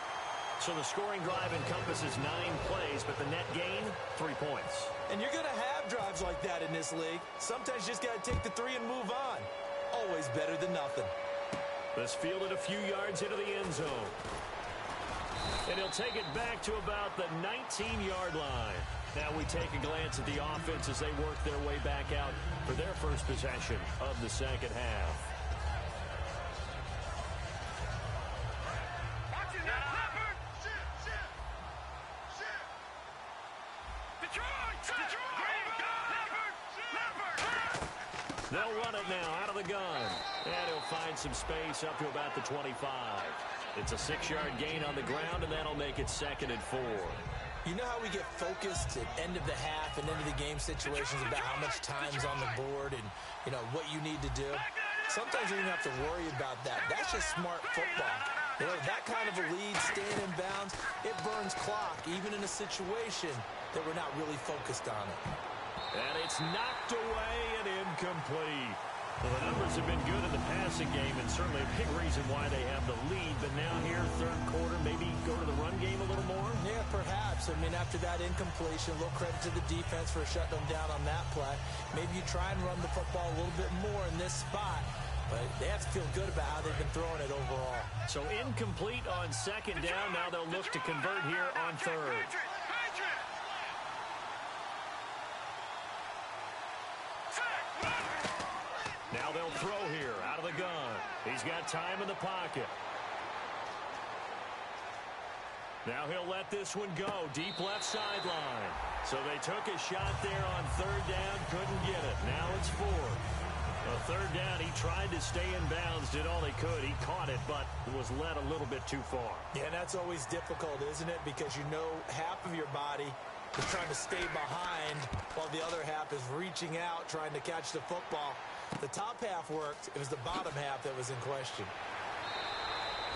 So the scoring drive encompasses 9 plays, but the net gain, 3 points. And you're going to have drives like that in this league. Sometimes you just got to take the 3 and move on. Always better than nothing. This fielded a few yards into the end zone. And he'll take it back to about the 19-yard line. Now we take a glance at the offense as they work their way back out for their first possession of the second half. They'll run it now out of the gun. And he'll find some space up to about the 25. It's a 6-yard gain on the ground, and that'll make it 2nd and 4. You know how we get focused at end of the half and end of the game situations about how much time's on the board and, you know, what you need to do? Sometimes you don't have to worry about that. That's just smart football. You know, that kind of a lead, staying in bounds, it burns clock, even in a situation that we're not really focused on it. And it's knocked away and incomplete. Well, the numbers have been good in the passing game, and certainly a big reason why they have the lead. But now here, third quarter, maybe go to the run game a little more? Yeah, perhaps. I mean, after that incompletion, a little credit to the defense for shutting them down on that play. Maybe you try and run the football a little bit more in this spot. But they have to feel good about how they've been throwing it overall. So incomplete on second down. Now they'll look to convert here on third. Now they'll throw here out of the gun. He's got time in the pocket. Now he'll let this one go. Deep left sideline. So they took a shot there on third down. Couldn't get it. Now it's fourth. Third down, he tried to stay in bounds, did all he could. He caught it, but was led a little bit too far. Yeah, and that's always difficult, isn't it? Because you know half of your body is trying to stay behind while the other half is reaching out, trying to catch the football. The top half worked. It was the bottom half that was in question.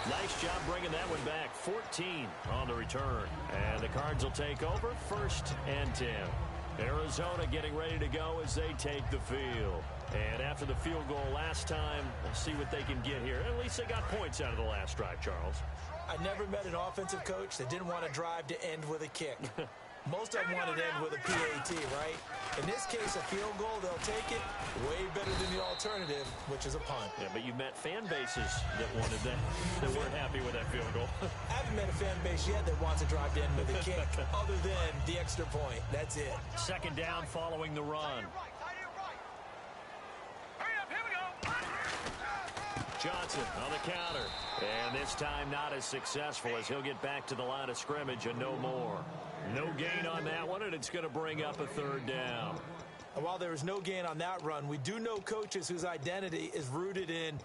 Nice job bringing that one back. 14 on the return. And the Cards will take over, 1st and 10. Arizona getting ready to go as they take the field. And after the field goal last time, we'll see what they can get here. At least they got points out of the last drive, Charles. I never met an offensive coach that didn't want to drive to end with a kick. Most of them want to end with a PAT, right? In this case, a field goal, they'll take it. Way better than the alternative, which is a punt. Yeah, but you've met fan bases that wanted that, that weren't happy with that field goal. I haven't met a fan base yet that wants to drive to end with a kick, other than the extra point. That's it. Second down following the run. Johnson on the counter. And this time not as successful as he'll get back to the line of scrimmage and no more. No gain on that one, and it's going to bring up a third down. And while there was no gain on that run, we do know coaches whose identity is rooted in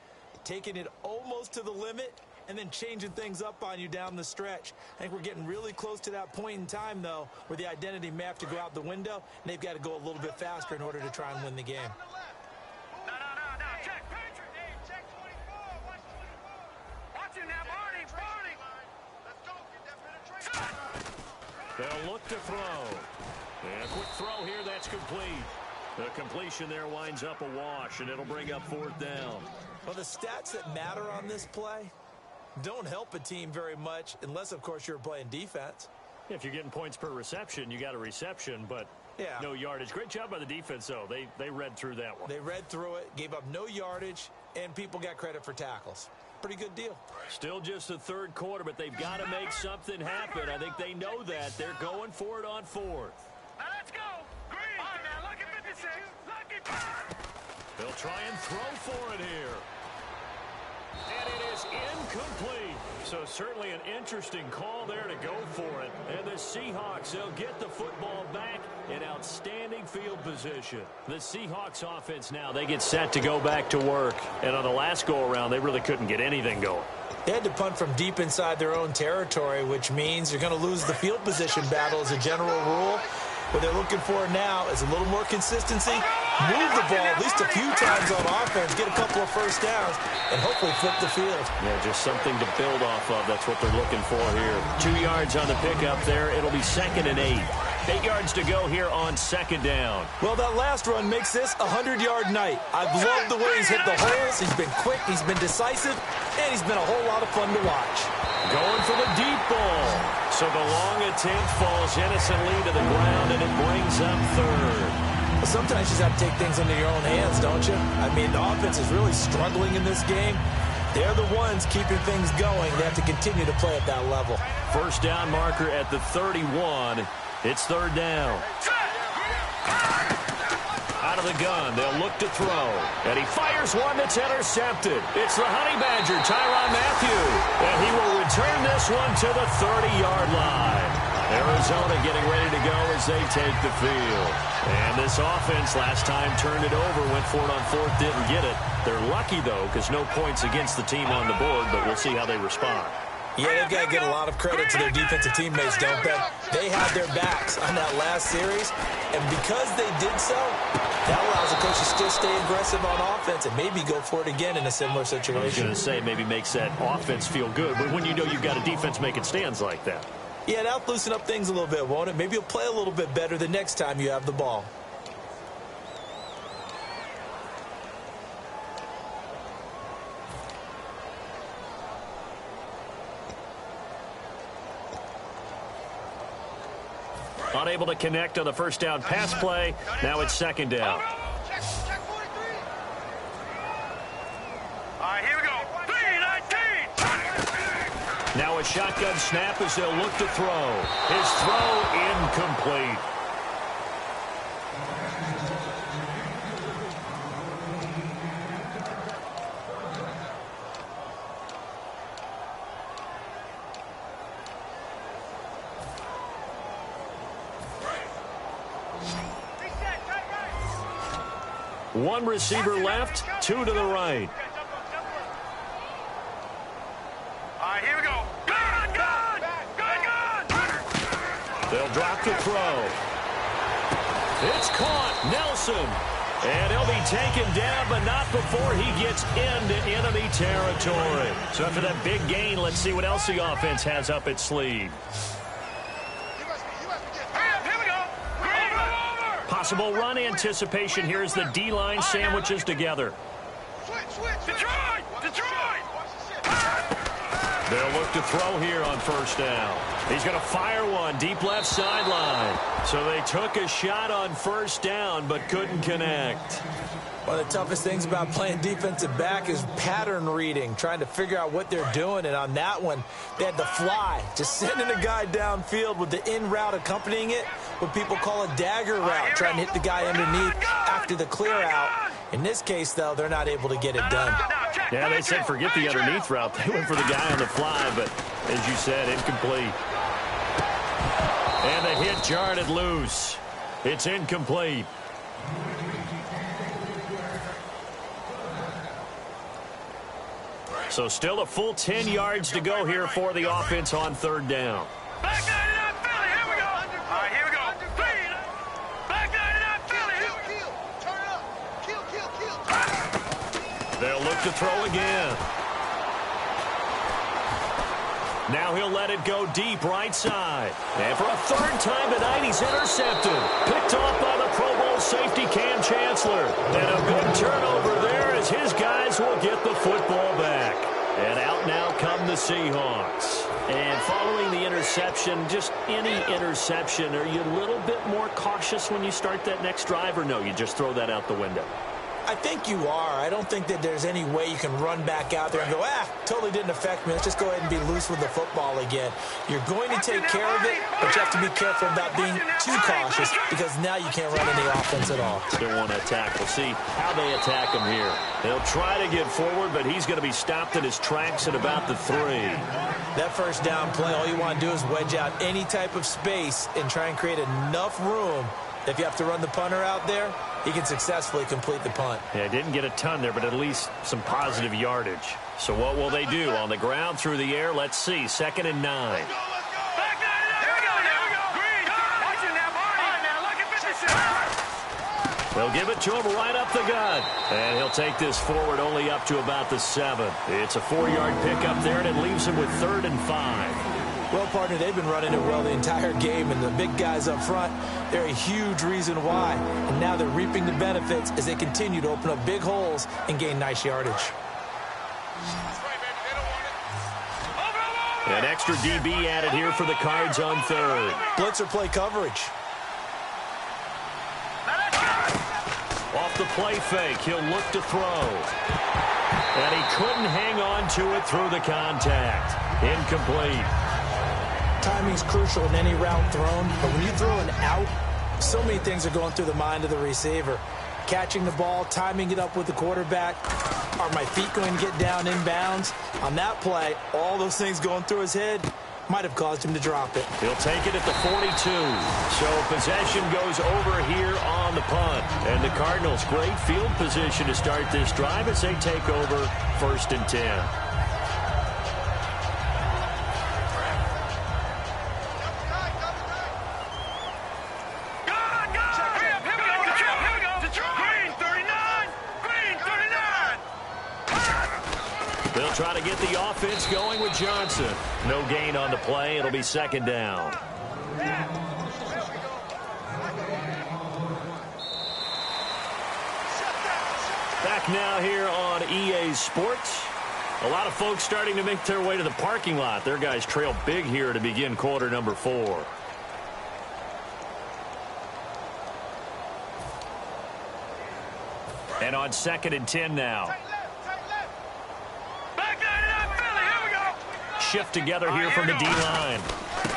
taking it almost to the limit and then changing things up on you down the stretch. I think we're getting really close to that point in time, though, where the identity may have to go out the window, and they've got to go a little bit faster in order to try and win the game. They'll look to throw. And a quick throw here, that's complete. The completion there winds up a wash, and it'll bring up 4th down. Well, the stats that matter on this play don't help a team very much unless, of course, you're playing defense. If you're getting points per reception, you got a reception, but no yardage. Great job by the defense, though. They read through that one. They read through it, gave up no yardage, and people got credit for tackles. Pretty good deal. Still just the third quarter, but they've got to make something happen. I think they know that. They're going for it on 4th. Now let's go. Green. All right, now look at 56. Look at They'll try and throw for it here. And it is incomplete. So certainly an interesting call there to go for it. And the Seahawks, they'll get the football back in outstanding field position. The Seahawks offense now, they get set to go back to work. And on the last go-around, they really couldn't get anything going. They had to punt from deep inside their own territory, which means you're going to lose the field position battle as a general rule. What they're looking for now is a little more consistency, move the ball at least a few times on offense, get a couple of first downs, and hopefully flip the field. Yeah, just something to build off of. That's what they're looking for here. 2 yards on the pickup there. It'll be 2nd and 8. 8 yards to go here on 2nd down. Well, that last run makes this a 100-yard night. I've loved the way he's hit the holes. He's been quick, he's been decisive, and he's been a whole lot of fun to watch. Going for the deep ball. So the long attempt falls innocently to the ground, and it brings up 3rd. Well, sometimes you just have to take things into your own hands, don't you? I mean, the offense is really struggling in this game. They're the ones keeping things going. They have to continue to play at that level. First down marker at the 31. It's 3rd down. Out of the gun, they'll look to throw. And he fires one that's intercepted. It's the Honey Badger, Tyrann Mathieu. And he will return this one to the 30-yard line. Arizona getting ready to go as they take the field. And this offense last time turned it over, went for it on 4th, didn't get it. They're lucky, though, because no points against the team on the board, but we'll see how they respond. Yeah, they've got to get a lot of credit to their defensive teammates, don't they? They had their backs on that last series, and because they did so, that allows the coach to still stay aggressive on offense and maybe go for it again in a similar situation. I was going to say maybe makes that offense feel good, but when you know you've got a defense making stands like that. Yeah, that'll loosen up things a little bit, won't it? Maybe you'll play a little bit better the next time you have the ball. Unable to connect on the first down pass play. Now it's second down. Check 43. All right, here we go. 3-19. Now a shotgun snap as they'll look to throw. His throw incomplete. One receiver left, two to the right. All right, here we go. Gun! They'll drop the throw. It's caught. Nelson. And he'll be taken down, but not before he gets into enemy territory. So after that big gain, let's see what else the offense has up its sleeve. Possible run anticipation here as the D-line sandwiches together. Detroit! They'll look to throw here on first down. He's going to fire one deep left sideline. So they took a shot on first down but couldn't connect. One of the toughest things about playing defensive back is pattern reading, trying to figure out what they're doing. And on that one, they had to fly, just sending a guy downfield with the in route accompanying it, what people call a dagger route, trying to hit the guy underneath after the clear out. In this case, though, they're not able to get it done. Yeah, they said forget the underneath route. They went for the guy on the fly, but as you said, incomplete. And the hit jarred it loose. It's incomplete. So still a full 10 yards to go here for the offense on third down. Back 99 Philly, here we go. All right, here we go. Back 99 Philly, here we go. Turn it up. Kill. They'll look to throw again. Now he'll let it go deep right side. And for a third time tonight, he's intercepted. Picked off by the Pro Bowl safety Cam Chancellor. And a big turnover there as his guys will get the football back. And out now come the Seahawks. And following the interception, just any interception, are you a little bit more cautious when you start that next drive, or no, you just throw that out the window? I think you are. I don't think that there's any way you can run back out there and go, totally didn't affect me. Let's just go ahead and be loose with the football again. You're going to take care of it, but you have to be careful about being too cautious because now you can't run any offense at all. Still want to attack. We'll see how they attack him here. They'll try to get forward, but he's going to be stopped in his tracks at about the 3. That first down play, all you want to do is wedge out any type of space and try and create enough room. If you have to run the punter out there, he can successfully complete the punt. Yeah, didn't get a ton there, but at least some positive yardage. So what will they do? On the ground, through the air, let's see. 2nd and 9. Back 99, here we go. Green, watch it now, Barney. All right, now, look at 56. They'll give it to him right up the gut. And he'll take this forward only up to about the 7. It's a 4-yard pickup there, and it leaves him with 3rd and 5. Well, partner, they've been running it well the entire game, and the big guys up front, they're a huge reason why. And now they're reaping the benefits as they continue to open up big holes and gain nice yardage. An extra DB added here for the Cards on 3rd. Blitzer play coverage. Off the play fake, he'll look to throw. And he couldn't hang on to it through the contact. Incomplete. Timing's crucial in any route thrown, but when you throw an out, so many things are going through the mind of the receiver. Catching the ball, timing it up with the quarterback. Are my feet going to get down inbounds? On that play, all those things going through his head might have caused him to drop it. He'll take it at the 42. So possession goes over here on the punt. And the Cardinals, great field position to start this drive as they take over 1st and 10. They'll try to get the offense going with Johnson. No gain on the play. It'll be second down. Back now here on EA Sports. A lot of folks starting to make their way to the parking lot. Their guys trail big here to begin quarter number 4. And on 2nd and 10 now. Shift together here from the D-line.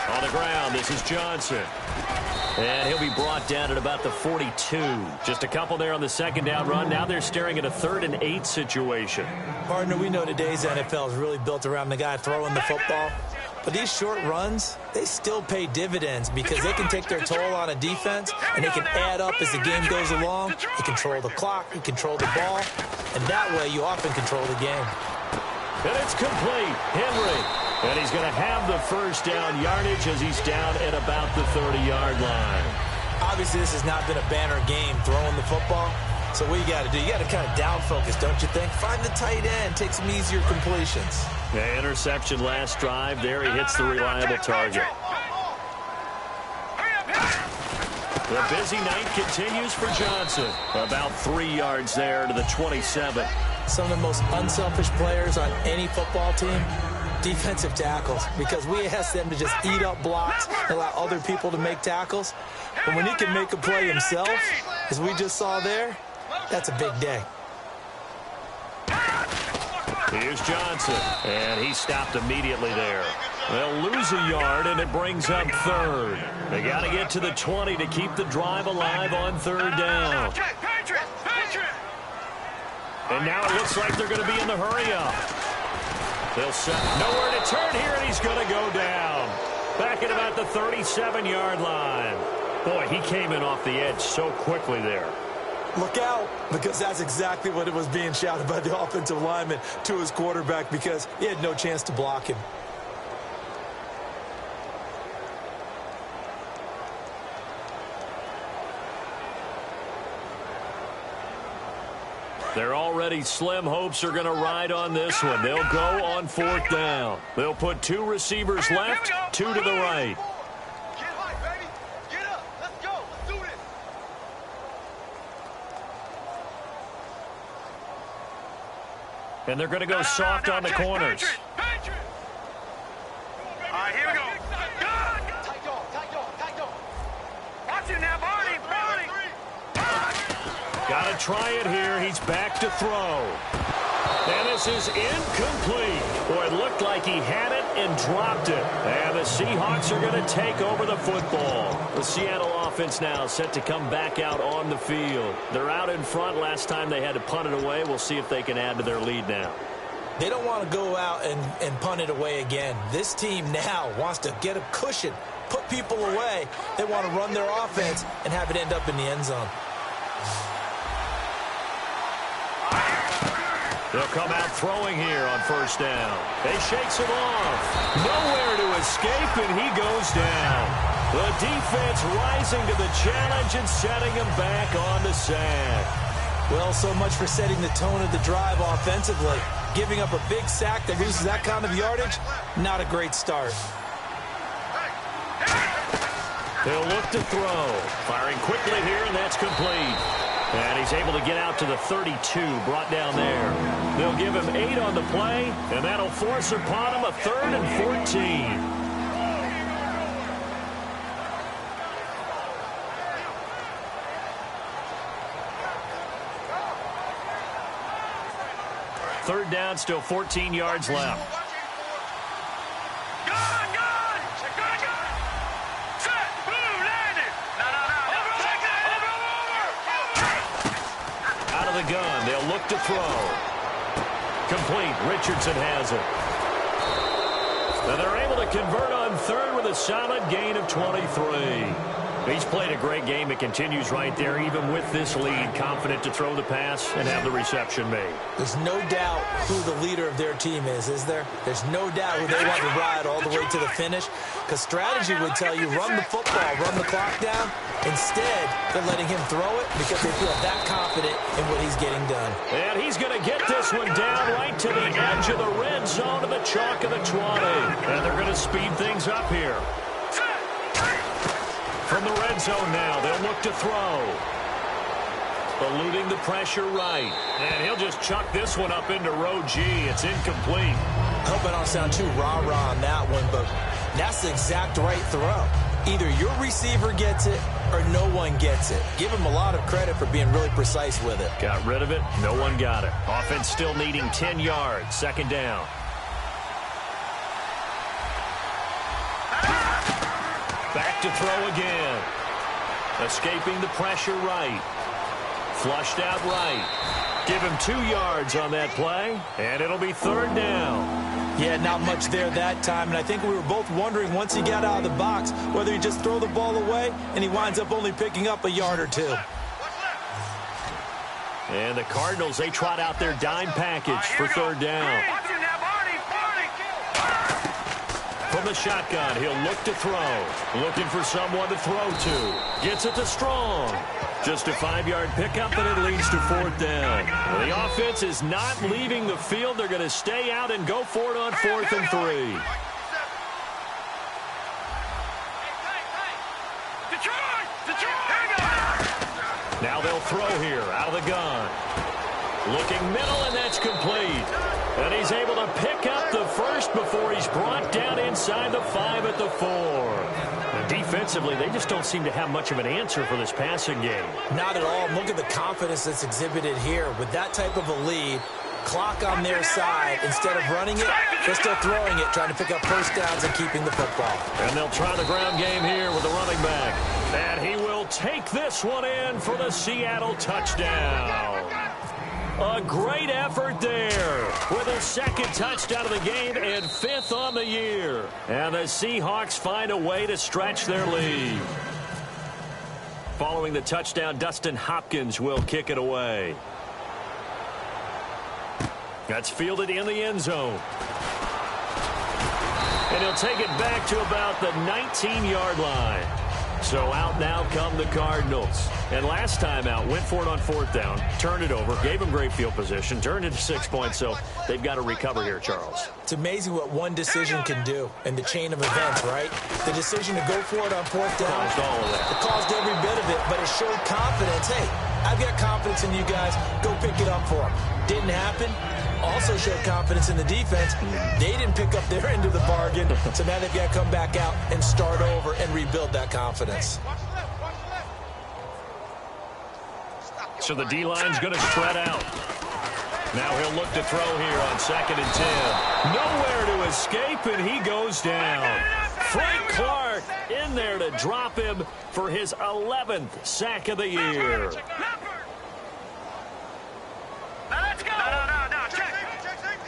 On the ground, this is Johnson. And he'll be brought down at about the 42. Just a couple there on the second down run. Now they're staring at a 3rd and 8 situation. Partner, we know today's NFL is really built around the guy throwing the football. But these short runs, they still pay dividends because they can take their toll on a defense and they can add up as the game goes along. You control the clock, you control the ball, and that way you often control the game. And it's complete. Henry. And he's going to have the first down yardage as he's down at about the 30-yard line. Obviously, this has not been a banner game throwing the football. So what you got to do, you got to kind of down focus, don't you think? Find the tight end, take some easier completions. Yeah, interception last drive. There he hits the reliable target. The busy night continues for Johnson. About 3 yards there to the 27. Some of the most unselfish players on any football team, defensive tackles, because we ask them to just eat up blocks and allow other people to make tackles. But when he can make a play himself, as we just saw there, that's a big day. Here's Johnson, and he stopped immediately there. They'll lose a yard, and it brings up 3rd. They got to get to the 20 to keep the drive alive on 3rd down. And now it looks like they're going to be in the hurry-up. They'll set nowhere to turn here, and he's going to go down. Back at about the 37-yard line. Boy, he came in off the edge so quickly there. Look out, because that's exactly what it was being shouted by the offensive lineman to his quarterback because he had no chance to block him. They're already slim hopes are going to ride on this one. They'll go on 4th down. They'll put 2 receivers left, 2 to the right. Get high, baby. Get up. Let's go. Let's do this. And they're going to go soft on the corners. All right, here we go. Tight dog. Watch it now, Barney. Got to try it here. He's back to throw. And this is incomplete. Boy, it looked like he had it and dropped it. And the Seahawks are going to take over the football. The Seattle offense now set to come back out on the field. They're out in front. Last time they had to punt it away. We'll see if they can add to their lead now. They don't want to go out and punt it away again. This team now wants to get a cushion, put people away. They want to run their offense and have it end up in the end zone. They'll come out throwing here on 1st down. They shakes him off. Nowhere to escape, and he goes down. The defense rising to the challenge and setting him back on the sack. Well, so much for setting the tone of the drive offensively. Giving up a big sack that loses that kind of yardage, not a great start. They'll look to throw. Firing quickly here, and that's complete. And he's able to get out to the 32, brought down there. They'll give him 8 on the play, and that'll force upon him a 3rd and 14. Third down, still 14 yards left. The gun. They'll look to throw. Complete. Richardson has it. And they're able to convert on 3rd with a solid gain of 23. He's played a great game. It continues right there, even with this lead, confident to throw the pass and have the reception made. There's no doubt who the leader of their team is there? There's no doubt who they want to ride all the way to the finish, because strategy would tell you run the football, run the clock down. Instead, they're letting him throw it because they feel that confident in what he's getting done. And he's going to get this one down right to the edge of the red zone to the chalk of the 20. And they're going to speed things up here. From the red zone now, they'll look to throw. Eluding the pressure right. And he'll just chuck this one up into row G. It's incomplete. I hope I don't sound too rah-rah on that one, but that's the exact right throw. Either your receiver gets it or no one gets it. Give him a lot of credit for being really precise with it. Got rid of it. No one got it. Offense still needing 10 yards. Second down. Back to throw again. Escaping the pressure right. Flushed out right. Give him 2 yards on that play, and it'll be third down. Yeah, not much there that time, and I think we were both wondering once he got out of the box whether he just throw the ball away, and he winds up only picking up a yard or two. And the Cardinals, they trot out their dime package for third down. From the shotgun, he'll look to throw. Looking for someone to throw to. Gets it to Strong. Just a 5-yard pickup, and it leads to fourth down. Well, the offense is not leaving the field. They're going to stay out and go for it on 4th and 3. Now they'll throw here out of the gun. Looking middle, and that's complete. And he's able to pick up the first before he's brought down inside the 5 at the 4. And defensively, they just don't seem to have much of an answer for this passing game. Not at all. Look at the confidence that's exhibited here. With that type of a lead, clock on their side, instead of running it, they're still throwing it, trying to pick up first downs and keeping the football. And they'll try the ground game here with the running back. And he will take this one in for the Seattle touchdown. A great effort there with a second touchdown of the game and 5th on the year. And the Seahawks find a way to stretch their lead. Following the touchdown, Dustin Hopkins will kick it away. That's fielded in the end zone. And he'll take it back to about the 19-yard line. So out now come the Cardinals. And last time out, went for it on 4th down, turned it over, gave them great field position, turned it to 6 points, so they've got to recover here, Charles. It's amazing what one decision can do in the chain of events, right? The decision to go for it on 4th down. Caused all of that. It caused every bit of it, but it showed confidence. Hey, I've got confidence in you guys. Go pick it up for them. Didn't happen. Also showed confidence in the defense. They didn't pick up their end of the bargain, so now they've got to come back out and start over and rebuild that confidence. So the D-line's going to spread out. Now he'll look to throw here on 2nd and 10. Nowhere to escape, and he goes down. Frank Clark in there to drop him for his 11th sack of the year.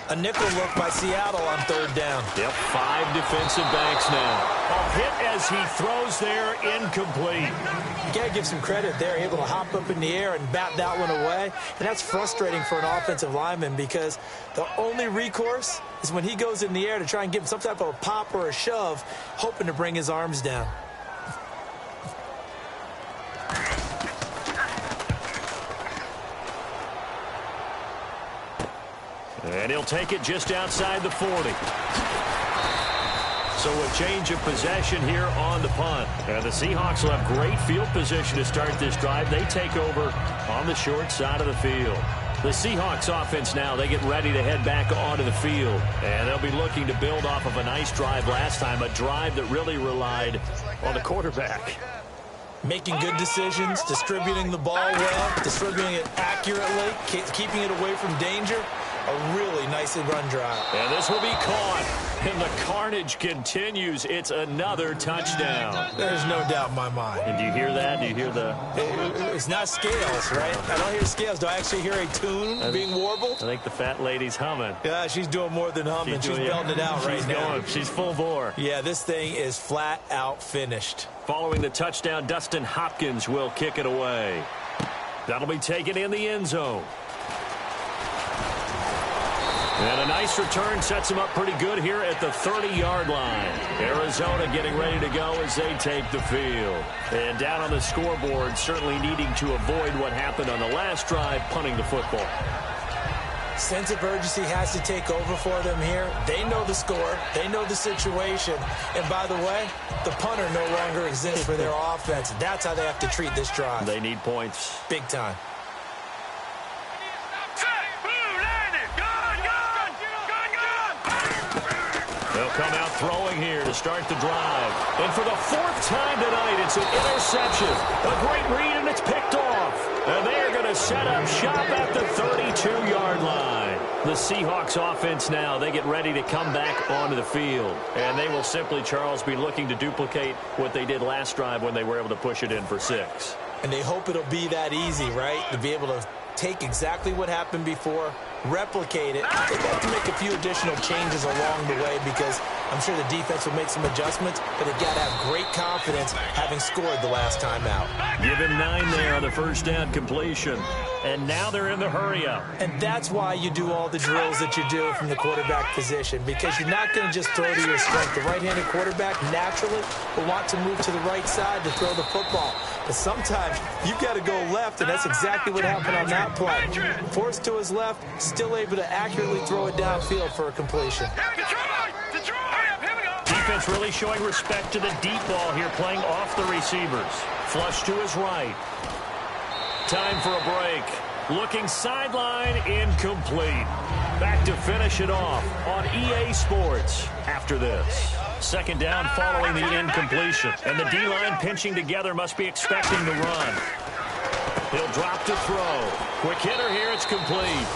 A nickel look by Seattle on 3rd down. Yep, 5 defensive backs now. A hit as he throws there, incomplete. You got to give some credit there, able to hop up in the air and bat that one away. And that's frustrating for an offensive lineman because the only recourse is when he goes in the air to try and give him some type of a pop or a shove, hoping to bring his arms down. And he'll take it just outside the 40. So a change of possession here on the punt. And the Seahawks will have great field position to start this drive. They take over on the short side of the field. The Seahawks offense now, they get ready to head back onto the field. And they'll be looking to build off of a nice drive last time, a drive that really relied on the quarterback. Making good decisions, distributing the ball well, distributing it accurately, keeping it away from danger. A really nicely run drive. And this will be caught. And the carnage continues. It's another touchdown. There's no doubt in my mind. And do you hear that? Do you hear the... It's not scales, right? I don't hear scales. Do I actually hear a tune being warbled? I think the fat lady's humming. Yeah, she's doing more than humming. She's belting it out right now. She's full bore. Yeah, this thing is flat out finished. Following the touchdown, Dustin Hopkins will kick it away. That'll be taken in the end zone. And a nice return sets him up pretty good here at the 30-yard line. Arizona getting ready to go as they take the field. And down on the scoreboard, certainly needing to avoid what happened on the last drive, punting the football. Sense of urgency has to take over for them here. They know the score. They know the situation. And by the way, the punter no longer exists for their offense. That's how they have to treat this drive. They need points. Big time. They'll come out throwing here to start the drive. And for the fourth time tonight, it's an interception. A great read, and it's picked off. And they're going to set up shop at the 32-yard line. The Seahawks offense now, they get ready to come back onto the field. And they will simply, Charles, be looking to duplicate what they did last drive when they were able to push it in for 6. And they hope it'll be that easy, right? To be able to take exactly what happened before, replicate it. They've got to make a few additional changes along the way because I'm sure the defense will make some adjustments, but they've got to have great confidence having scored the last time out. Give him 9 there on the first down completion. And now they're in the hurry-up. And that's why you do all the drills that you do from the quarterback position, because you're not going to just throw to your strength. The right-handed quarterback naturally will want to move to the right side to throw the football. But sometimes you've got to go left, and that's exactly what happened on that play. Forced to his left, still able to accurately throw it downfield for a completion. Defense really showing respect to the deep ball here, playing off the receivers. Flush to his right. Time for a break. Looking sideline, incomplete. Back to finish it off on EA Sports after this. Second down following the incompletion. And the D-line pinching together must be expecting the run. He'll drop to throw. Quick hitter here, it's complete.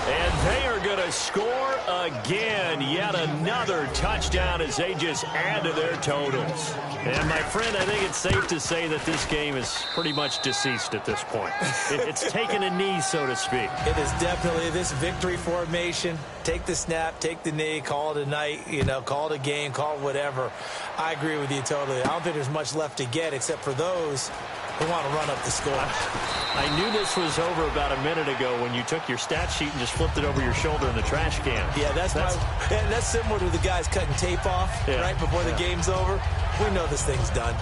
And they are going to score again. Yet another touchdown as they just add to their totals. And, my friend, I think it's safe to say that this game is pretty much deceased at this point. It's taken a knee, so to speak. It is definitely this victory formation. Take the snap, take the knee, call it a night, call it a game, call it whatever. I agree with you totally. I don't think there's much left to get except for those who want to run up the score. I knew this was over about a minute ago when you took your stat sheet and just flipped it over your shoulder in the trash can. Yeah, that's similar to the guys cutting tape off right before the game's over. We know this thing's done.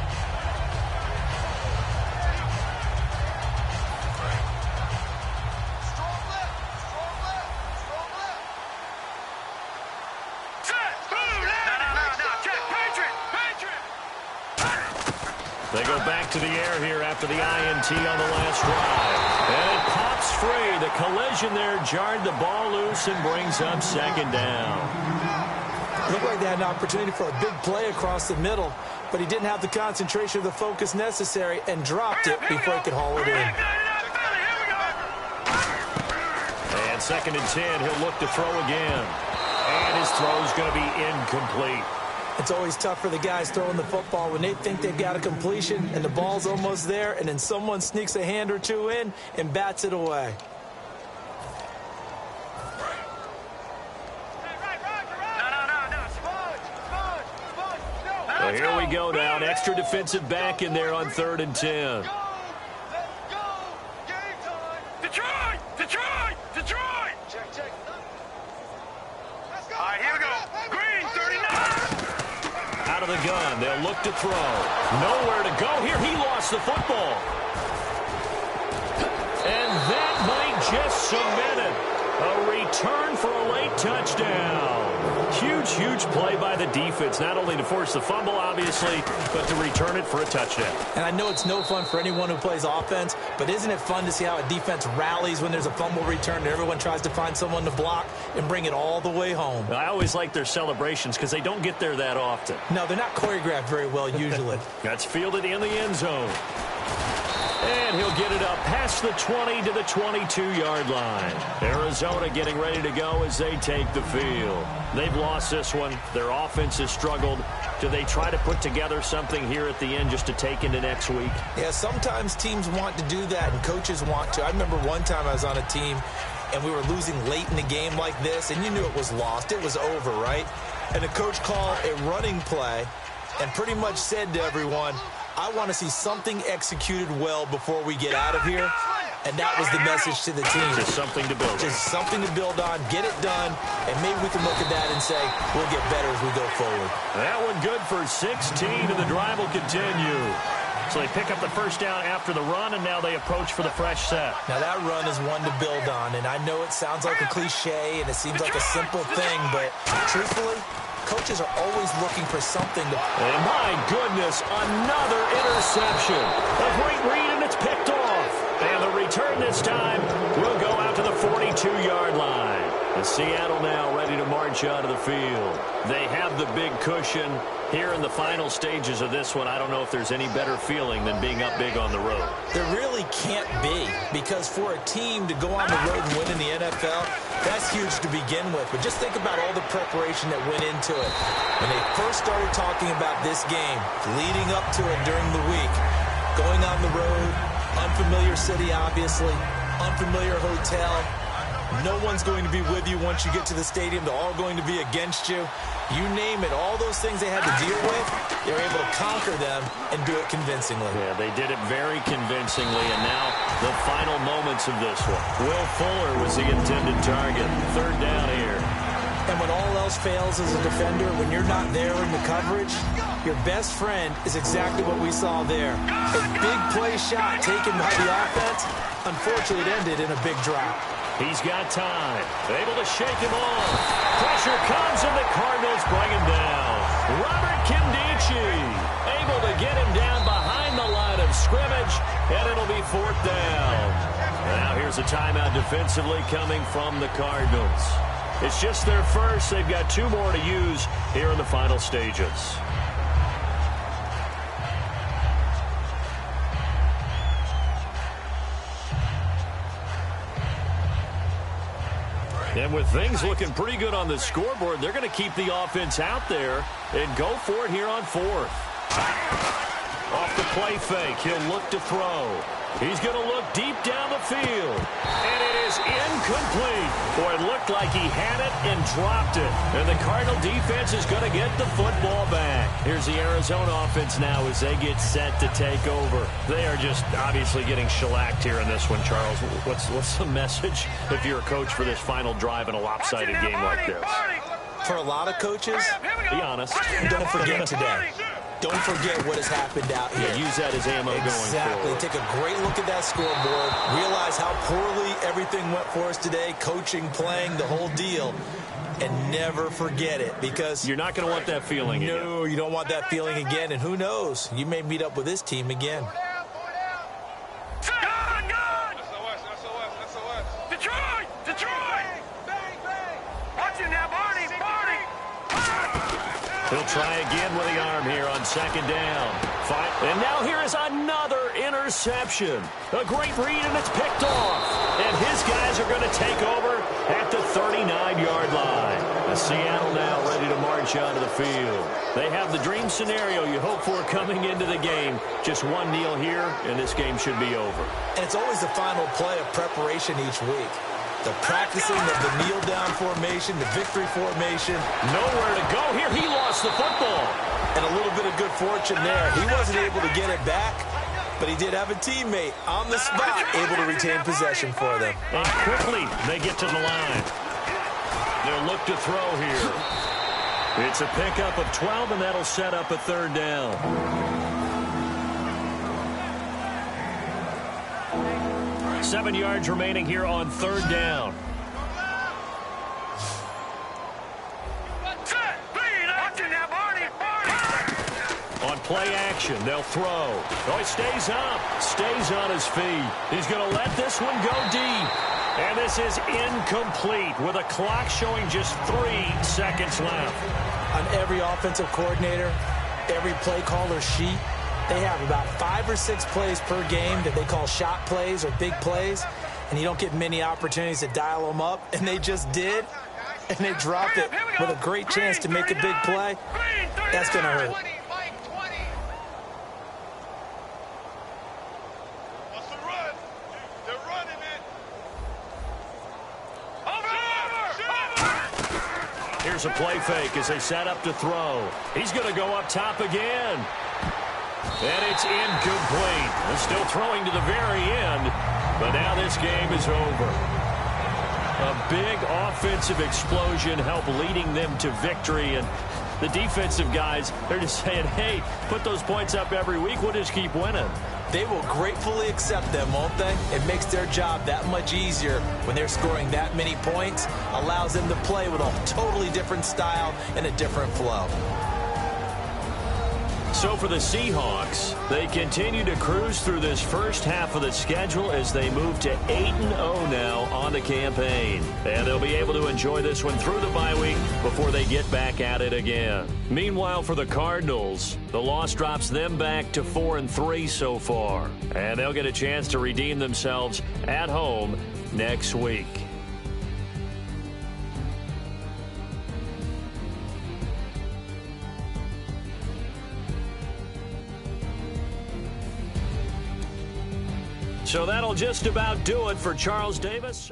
They go back to the air here after the INT on the last drive. And it pops free. The collision there jarred the ball loose and brings up second down. Looked like they had an opportunity for a big play across the middle, but he didn't have the concentration or the focus necessary and dropped it before he could haul it in. And 2nd and 10, he'll look to throw again. And his throw's going to be incomplete. It's always tough for the guys throwing the football when they think they've got a completion and the ball's almost there, and then someone sneaks a hand or two in and bats it away. So here we go now. An extra defensive back in there on 3rd and 10. Let's go! Game time! Detroit! Detroit! Detroit! Check. Let's go! All right, here we go. Green, 39! Out of the gun. They'll look to throw. Nowhere to go here. He lost the football. And that might just cement it. A return for a late touchdown. Huge play by the defense, not only to force the fumble, obviously, but to return it for a touchdown. And I know it's no fun for anyone who plays offense, but isn't it fun to see how a defense rallies when there's a fumble return and everyone tries to find someone to block and bring it all the way home? I always like their celebrations because they don't get there that often. No, they're not choreographed very well usually. That's fielded in the end zone. And he'll get it up past the 20 to the 22-yard line. Arizona getting ready to go as they take the field. They've lost this one. Their offense has struggled. Do they try to put together something here at the end just to take into next week? Yeah, sometimes teams want to do that and coaches want to. I remember one time I was on a team and we were losing late in the game like this, and you knew it was lost. It was over, right? And the coach called a running play and pretty much said to everyone, I want to see something executed well before we get out of here. And that was the message to the team. Just something to build on. Just something to build on, get it done, and maybe we can look at that and say, we'll get better as we go forward. That one good for 16, and the drive will continue. So they pick up the first down after the run, and now they approach for the fresh set. Now that run is one to build on, and I know it sounds like a cliche, and it seems like a simple thing, but truthfully, coaches are always looking for something to... And my goodness, another interception. A great read, and it's picked off. And the return this time will go out to the 42-yard line. And Seattle now ready to march out of the field. They have the big cushion. Here in the final stages of this one, I don't know if there's any better feeling than being up big on the road. There really can't be, because for a team to go on the road and win in the NFL, that's huge to begin with. But just think about all the preparation that went into it. When they first started talking about this game, leading up to it during the week, going on the road, unfamiliar city, obviously, unfamiliar hotel. No one's going to be with you once you get to the stadium. They're all going to be against you. You name it, all those things they had to deal with, they were able to conquer them and do it convincingly. Yeah, they did it very convincingly, and now the final moments of this one. Will Fuller was the intended target. Third down here. And when all else fails as a defender, when you're not there in the coverage, your best friend is exactly what we saw there. A big play shot taken by the offense. Unfortunately, it ended in a big drop. He's got time. Able to shake him off. Pressure comes, and the Cardinals bring him down. Robert Kimdichie able to get him down behind the line of scrimmage, and it'll be fourth down. Now here's a timeout defensively coming from the Cardinals. It's just their first. They've got two more to use here in the final stages. And with things looking pretty good on the scoreboard, they're going to keep the offense out there and go for it here on fourth. Off the play fake, he'll look to throw. He's going to look deep down the field. And it is incomplete. Boy, it looked like he had it and dropped it. And the Cardinal defense is going to get the football back. Here's the Arizona offense now as they get set to take over. They are just obviously getting shellacked here in this one, Charles. What's the message if you're a coach for this final drive in a lopsided game like this? For a lot of coaches, be honest. Don't forget today. Don't forget what has happened out here. Yeah, use that as ammo going forward. Exactly. Take a great look at that scoreboard. Realize how poorly everything went for us today. Coaching, playing, the whole deal. And never forget it, because you're not going to want that feeling again. No, you don't want that feeling again. And who knows? You may meet up with this team again. He'll try again with the arm here on second down. And now here is another interception. A great read, and it's picked off. And his guys are going to take over at the 39-yard line. The Seattle now ready to march out of the field. They have the dream scenario you hope for coming into the game. Just one kneel here, and this game should be over. And it's always the final play of preparation each week. The practicing of the kneel-down formation, the victory formation. Nowhere to go here. He lost the football. And a little bit of good fortune there. He wasn't able to get it back, but he did have a teammate on the spot able to retain possession for them. And quickly, they get to the line. They'll look to throw here. It's a pickup of 12, and that'll set up a third down. Seven yards remaining here on third down. On play action, they'll throw. Oh, he stays up, stays on his feet. He's going to let this one go deep. And this is incomplete with a clock showing just 3 seconds left. On every offensive coordinator, every play caller sheet, They have about 5 or 6 plays per game that they call shot plays or big plays, and you don't get many opportunities to dial them up, and they just did, and they dropped it with a great chance to make a big play. That's going to hurt. Here's a play fake as they set up to throw. He's going to go up top again. And it's incomplete. They're still throwing to the very end, but now this game is over. A big offensive explosion helped leading them to victory, and the defensive guys, they're just saying, hey, put those points up every week. We'll just keep winning. They will gratefully accept them, won't they? It makes their job that much easier when they're scoring that many points, allows them to play with a totally different style and a different flow. So for the Seahawks, they continue to cruise through this first half of the schedule as they move to 8-0 now on the campaign. And they'll be able to enjoy this one through the bye week before they get back at it again. Meanwhile, for the Cardinals, the loss drops them back to 4-3 so far. And they'll get a chance to redeem themselves at home next week. So that'll just about do it for Charles Davis.